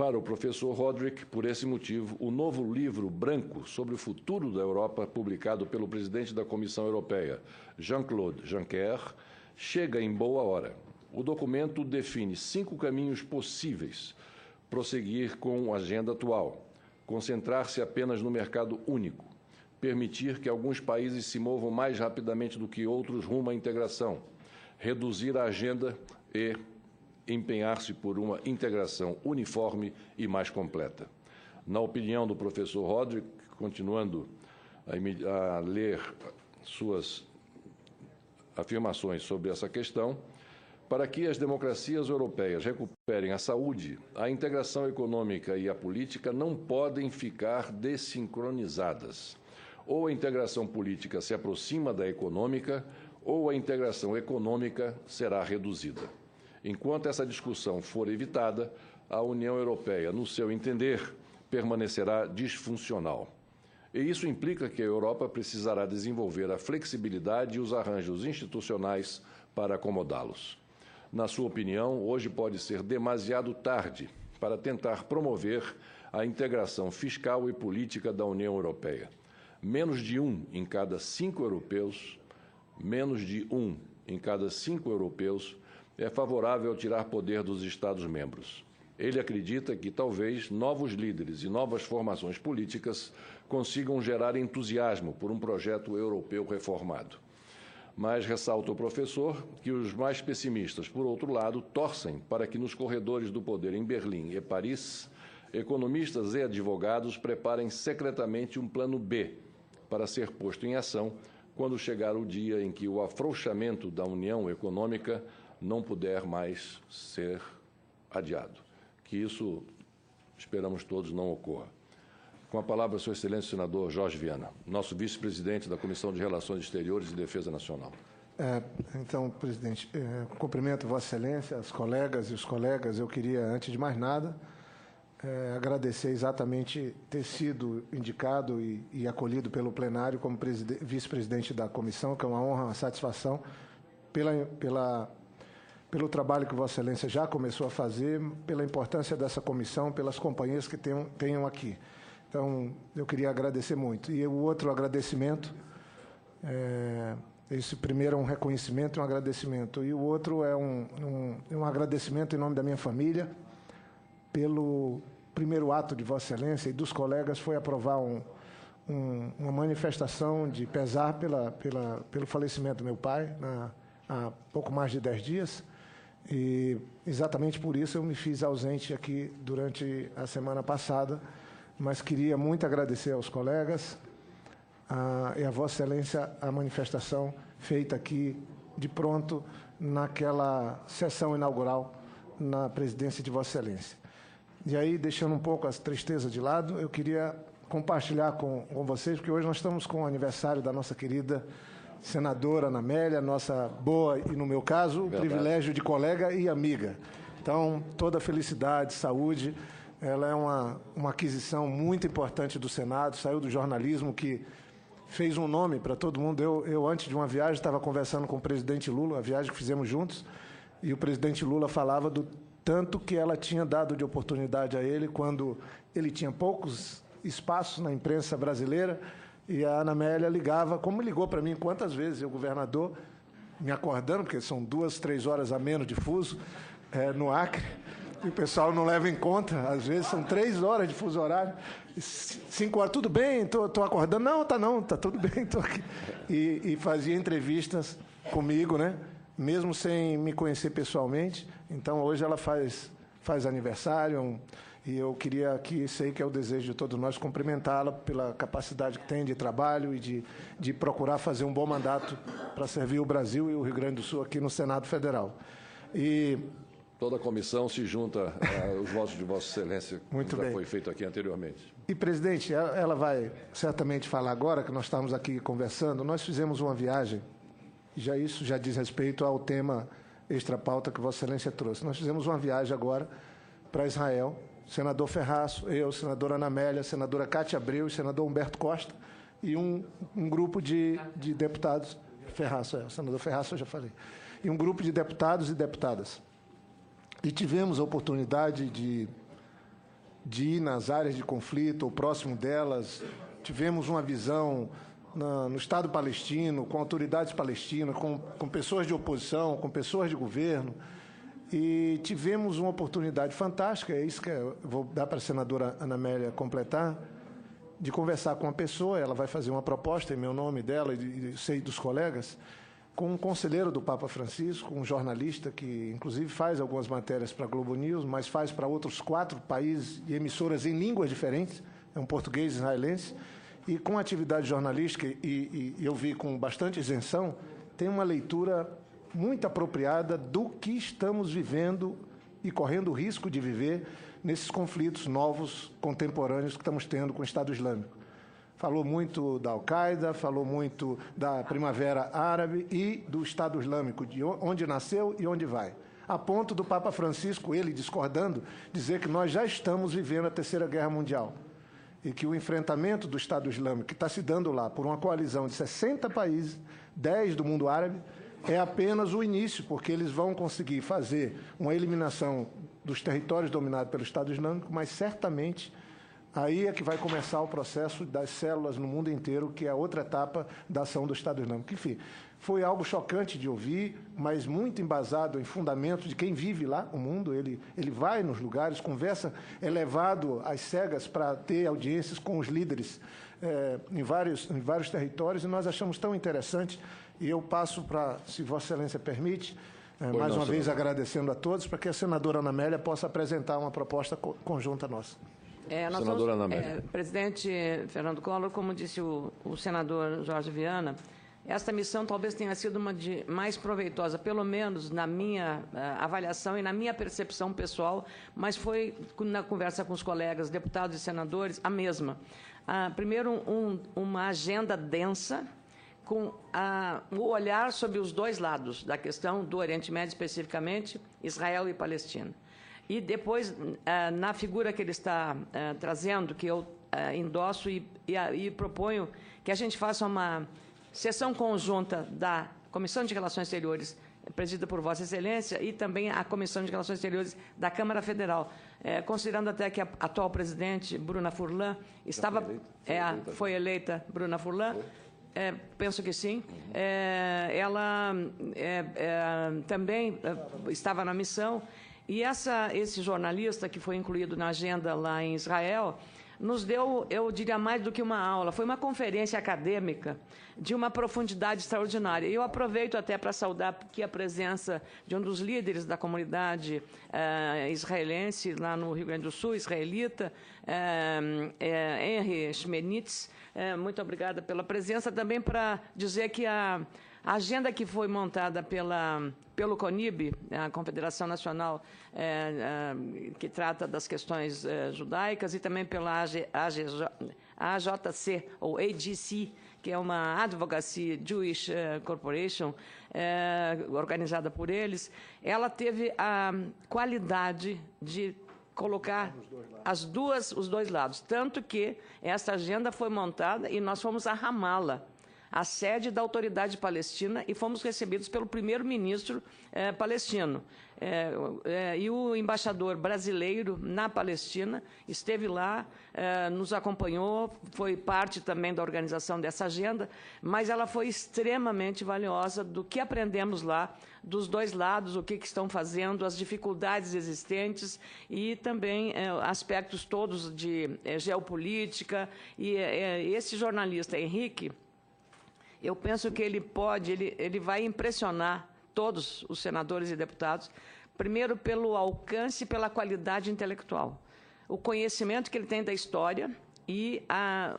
[SPEAKER 1] Para o professor Rodrik, por esse motivo, o novo livro branco sobre o futuro da Europa, publicado pelo presidente da Comissão Europeia, Jean-Claude Juncker, chega em boa hora. O documento define 5 caminhos possíveis: prosseguir com a agenda atual, concentrar-se apenas no mercado único, permitir que alguns países se movam mais rapidamente do que outros rumo à integração, reduzir a agenda e empenhar-se por uma integração uniforme e mais completa. Na opinião do professor Rodrik, continuando a ler suas afirmações sobre essa questão, Para que as democracias europeias recuperem a saúde, a integração econômica e a política não podem ficar desincronizadas. Ou a integração política se aproxima da econômica, ou a integração econômica será reduzida. Enquanto essa discussão for evitada, a União Europeia, no seu entender, permanecerá disfuncional. E isso implica que a Europa precisará desenvolver a flexibilidade e os arranjos institucionais para acomodá-los. Na sua opinião, hoje pode ser demasiado tarde para tentar promover a integração fiscal e política da União Europeia. Menos de um em cada 5 europeus é favorável a tirar poder dos Estados-membros. Ele acredita que talvez novos líderes e novas formações políticas consigam gerar entusiasmo por um projeto europeu reformado. Mas ressalta o professor que os mais pessimistas, por outro lado, torcem para que nos corredores do poder em Berlim e Paris, economistas e advogados preparem secretamente um plano B para ser posto em ação quando chegar o dia em que o afrouxamento da União Econômica não puder mais ser adiado. Que isso, esperamos todos, não ocorra. Com a palavra, Sua Excelência, o senador Jorge Viana, nosso vice-presidente da Comissão de Relações Exteriores e Defesa Nacional.
[SPEAKER 9] Então, presidente, cumprimento Vossa Excelência, as colegas e os colegas. Eu queria, antes de mais nada, agradecer exatamente ter sido indicado e acolhido pelo plenário como vice-presidente da comissão, que é uma honra, uma satisfação, pelo trabalho que Vossa Excelência já começou a fazer, pela importância dessa comissão, pelas companhias que tenham aqui. Então, eu queria agradecer muito. E o outro agradecimento, esse primeiro é um reconhecimento e um agradecimento, e o outro é um agradecimento em nome da minha família, pelo primeiro ato de Vossa Excelência e dos colegas, foi aprovar uma manifestação de pesar pelo falecimento do meu pai, há pouco mais de 10 dias, e exatamente por isso eu me fiz ausente aqui durante a semana passada, mas queria muito agradecer aos colegas e a Vossa Excelência a manifestação feita aqui de pronto naquela sessão inaugural na presidência de Vossa Excelência. E aí, deixando um pouco as tristezas de lado, eu queria compartilhar com vocês, porque hoje nós estamos com o aniversário da nossa querida senadora Ana Amélia, nossa boa, e no meu caso, o privilégio de colega e amiga. Então, toda felicidade, saúde. Ela é uma aquisição muito importante do Senado, saiu do jornalismo, que fez um nome para todo mundo. Eu, antes de uma viagem, estava conversando com o presidente Lula, a viagem que fizemos juntos, e o presidente Lula falava do tanto que ela tinha dado de oportunidade a ele quando ele tinha poucos espaços na imprensa brasileira, e a Ana Amélia ligava, como ligou para mim quantas vezes, o governador, me acordando, porque são 2, 3 horas a menos de fuso, no Acre, e o pessoal não leva em conta, às vezes são 3 horas de fuso horário, 5 horas, tudo bem, estou acordando, não, tá tudo bem, estou aqui. E fazia entrevistas comigo, né? Mesmo sem me conhecer pessoalmente. Então, hoje ela faz aniversário, e eu queria aqui, sei que é o desejo de todos nós, cumprimentá-la pela capacidade que tem de trabalho e de procurar fazer um bom mandato para servir o Brasil e o Rio Grande do Sul aqui no Senado Federal. E
[SPEAKER 1] toda a comissão se junta aos votos de Vossa Excelência,
[SPEAKER 9] muito
[SPEAKER 1] como já
[SPEAKER 9] bem.
[SPEAKER 1] foi feito aqui anteriormente.
[SPEAKER 9] E, presidente, ela vai certamente falar agora, que nós estamos aqui conversando, nós fizemos uma viagem, isso já diz respeito ao tema extra-pauta que Vossa Excelência trouxe. Nós fizemos uma viagem agora para Israel, senador Ferraço, eu, senadora Ana Amélia, senadora Cátia Abreu e senador Humberto Costa, e um grupo de deputados, o senador Ferraço eu já falei, e um grupo de deputados e deputadas. E tivemos a oportunidade de ir nas áreas de conflito, ou próximo delas, tivemos uma visão no Estado palestino, com autoridades palestinas, com pessoas de oposição, com pessoas de governo, e tivemos uma oportunidade fantástica, é isso que eu vou dar para a senadora Ana Amélia completar, de conversar com uma pessoa, ela vai fazer uma proposta em meu nome dela e sei dos colegas, com um conselheiro do Papa Francisco, um jornalista que, inclusive, faz algumas matérias para a Globo News, mas faz para outros 4 países e emissoras em línguas diferentes, é um português israelense, e com atividade jornalística, e eu vi com bastante isenção, tem uma leitura muito apropriada do que estamos vivendo e correndo o risco de viver nesses conflitos novos, contemporâneos que estamos tendo com o Estado Islâmico. Falou muito da Al-Qaeda, falou muito da Primavera Árabe e do Estado Islâmico, de onde nasceu e onde vai. A ponto do Papa Francisco, ele discordando, dizer que nós já estamos vivendo a Terceira Guerra Mundial e que o enfrentamento do Estado Islâmico, que está se dando lá por uma coalizão de 60 países, 10 do mundo árabe, é apenas o início, porque eles vão conseguir fazer uma eliminação dos territórios dominados pelo Estado Islâmico, mas certamente aí é que vai começar o processo das células no mundo inteiro, que é a outra etapa da ação do Estado Islâmico. Enfim, foi algo chocante de ouvir, mas muito embasado em fundamentos de quem vive lá, o mundo. Ele vai nos lugares, conversa, é levado às cegas para ter audiências com os líderes em vários territórios, e nós achamos tão interessante. E eu passo para, se Vossa Excelência permite, mais uma vez agradecendo a todos, para que a senadora Ana Amélia possa apresentar uma proposta conjunta nossa.
[SPEAKER 1] Senadora Ana Amélia.
[SPEAKER 7] Presidente Fernando Collor, como disse o senador Jorge Viana, esta missão talvez tenha sido uma de mais proveitosa, pelo menos na minha avaliação e na minha percepção pessoal, mas foi, na conversa com os colegas deputados e senadores, a mesma. Primeiro, uma agenda densa, com o olhar sobre os dois lados da questão do Oriente Médio, especificamente, Israel e Palestina. E depois, na figura que ele está trazendo, que eu endosso e proponho que a gente faça uma sessão conjunta da Comissão de Relações Exteriores, presidida por Vossa Excelência, e também a Comissão de Relações Exteriores da Câmara Federal, considerando até que a atual presidente, Bruna Furlan, foi eleita Bruna Furlan. Penso que sim. Ela também estava na missão, e esse jornalista que foi incluído na agenda lá em Israel nos deu, eu diria, mais do que uma aula, foi uma conferência acadêmica de uma profundidade extraordinária. E eu aproveito até para saudar aqui a presença de um dos líderes da comunidade israelense lá no Rio Grande do Sul, israelita, Henry Schmenitz. Muito obrigada pela presença. Também para dizer que a agenda que foi montada pelo CONIB, a Confederação Nacional que trata das questões judaicas, e também pela AJC, ou AGC, que é uma Advocacy Jewish Corporation, organizada por eles, ela teve a qualidade de colocar os dois lados. Tanto que essa agenda foi montada e nós fomos a Ramala, a sede da Autoridade Palestina, e fomos recebidos pelo primeiro-ministro palestino. E o embaixador brasileiro na Palestina esteve lá, nos acompanhou, foi parte também da organização dessa agenda, mas ela foi extremamente valiosa do que aprendemos lá, dos dois lados, o que estão fazendo, as dificuldades existentes e também aspectos todos de geopolítica. E esse jornalista, Henrique, eu penso que ele vai impressionar todos os senadores e deputados, primeiro pelo alcance e pela qualidade intelectual. O conhecimento que ele tem da história e a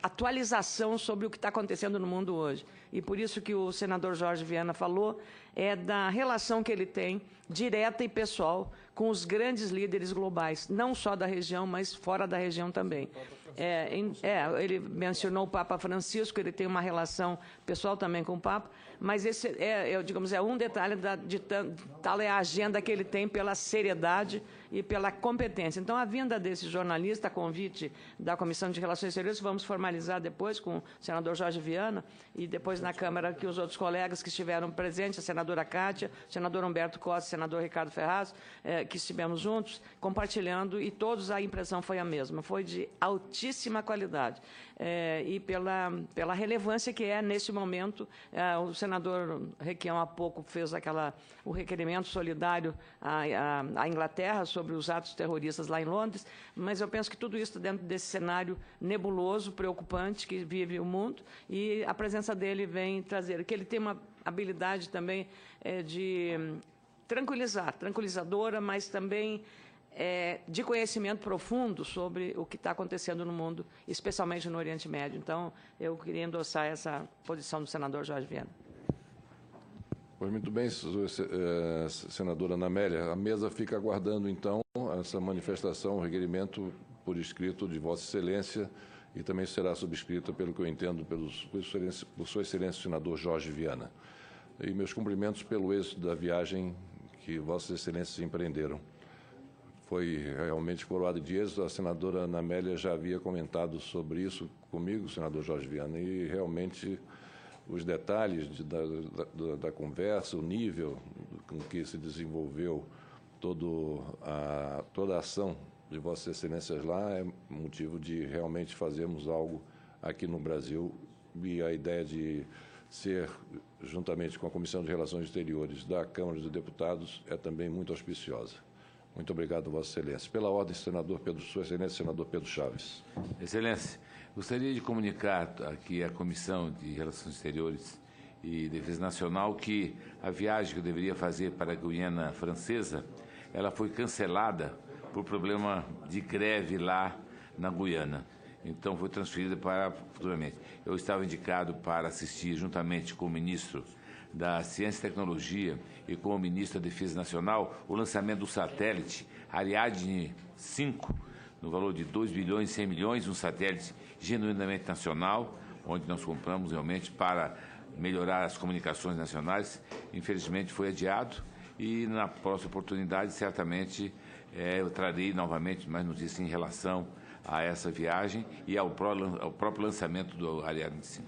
[SPEAKER 7] atualização sobre o que está acontecendo no mundo hoje. E por isso que o senador Jorge Viana falou, da relação que ele tem, direta e pessoal, com os grandes líderes globais, não só da região, mas fora da região também. Ele mencionou o Papa Francisco, ele tem uma relação pessoal também com o Papa, mas esse é um detalhe tal é a agenda que ele tem pela seriedade e pela competência. Então, a vinda desse jornalista, a convite da Comissão de Relações Exteriores, vamos formalizar depois com o senador Jorge Viana e depois na Câmara que os outros colegas que estiveram presentes, a senadora Cátia, o senador Humberto Costa, o senador Ricardo Ferraz, que estivemos juntos, compartilhando, e todos a impressão foi a mesma, foi de altíssima qualidade. E pela relevância que é nesse momento. O senador Requião há pouco fez o requerimento solidário à Inglaterra sobre os atos terroristas lá em Londres, mas eu penso que tudo isso dentro desse cenário nebuloso, preocupante que vive o mundo, e a presença dele vem trazer, que ele tem uma habilidade também de tranquilizadora, mas também de conhecimento profundo sobre o que está acontecendo no mundo, especialmente no Oriente Médio. Então, eu queria endossar essa posição do senador Jorge Viana.
[SPEAKER 1] Pois muito bem, senadora Ana Amélia. A mesa fica aguardando, então, essa manifestação, o requerimento por escrito de Vossa Excelência e também será subscrita, pelo que eu entendo, por Sua Excelência, o senador Jorge Viana. E meus cumprimentos pelo êxito da viagem que Vossas Excelências empreenderam. Foi realmente coroado de êxito. A senadora Ana Amélia já havia comentado sobre isso comigo, senador Jorge Viana, e realmente os detalhes da conversa, o nível com que se desenvolveu toda a ação de Vossas Excelências lá é motivo de realmente fazermos algo aqui no Brasil, e a ideia de ser, juntamente com a Comissão de Relações Exteriores da Câmara dos Deputados, é também muito auspiciosa. Muito obrigado, Vossa Excelência. Pela ordem, Sua Excelência, senador Pedro Chaves.
[SPEAKER 5] Excelência, gostaria de comunicar aqui à Comissão de Relações Exteriores e Defesa Nacional que a viagem que eu deveria fazer para a Guiana Francesa, ela foi cancelada por problema de greve lá na Guiana. Então, foi transferida para futuramente. Eu estava indicado para assistir, juntamente com o ministro da Ciência e Tecnologia e com o ministro da Defesa Nacional, o lançamento do satélite Ariadne 5, no valor de 2 bilhões e 100 milhões, um satélite genuinamente nacional, onde nós compramos realmente para melhorar as comunicações nacionais. Infelizmente foi adiado e na próxima oportunidade certamente eu trarei novamente mais notícias em relação a essa viagem e ao próprio lançamento do Ariadne 5.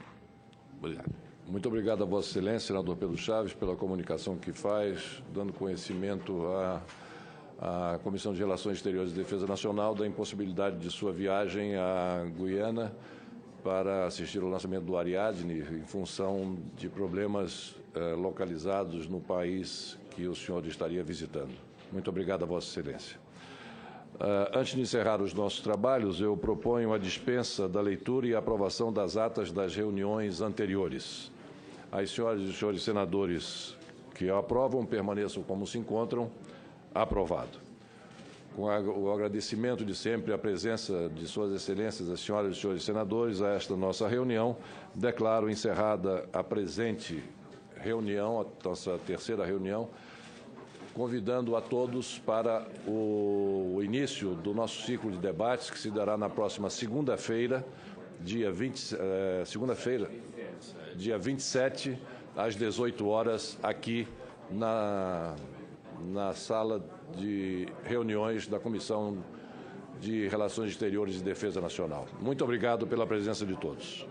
[SPEAKER 5] Obrigado.
[SPEAKER 1] Muito obrigado a Vossa Excelência, senador Pedro Chaves, pela comunicação que faz, dando conhecimento à Comissão de Relações Exteriores e Defesa Nacional da impossibilidade de sua viagem à Guiana para assistir ao lançamento do Ariadne em função de problemas localizados no país que o senhor estaria visitando. Muito obrigado a Vossa Excelência. Antes de encerrar os nossos trabalhos, eu proponho a dispensa da leitura e aprovação das atas das reuniões anteriores. As senhoras e senhores senadores que aprovam, permaneçam como se encontram. Aprovado. Com o agradecimento de sempre à presença de Suas Excelências, as senhoras e senhores senadores, a esta nossa reunião, declaro encerrada a presente reunião, a nossa terceira reunião, convidando a todos para o início do nosso ciclo de debates, que se dará na próxima segunda-feira, dia 27, às 18 horas, aqui na sala de reuniões da Comissão de Relações Exteriores e Defesa Nacional. Muito obrigado pela presença de todos.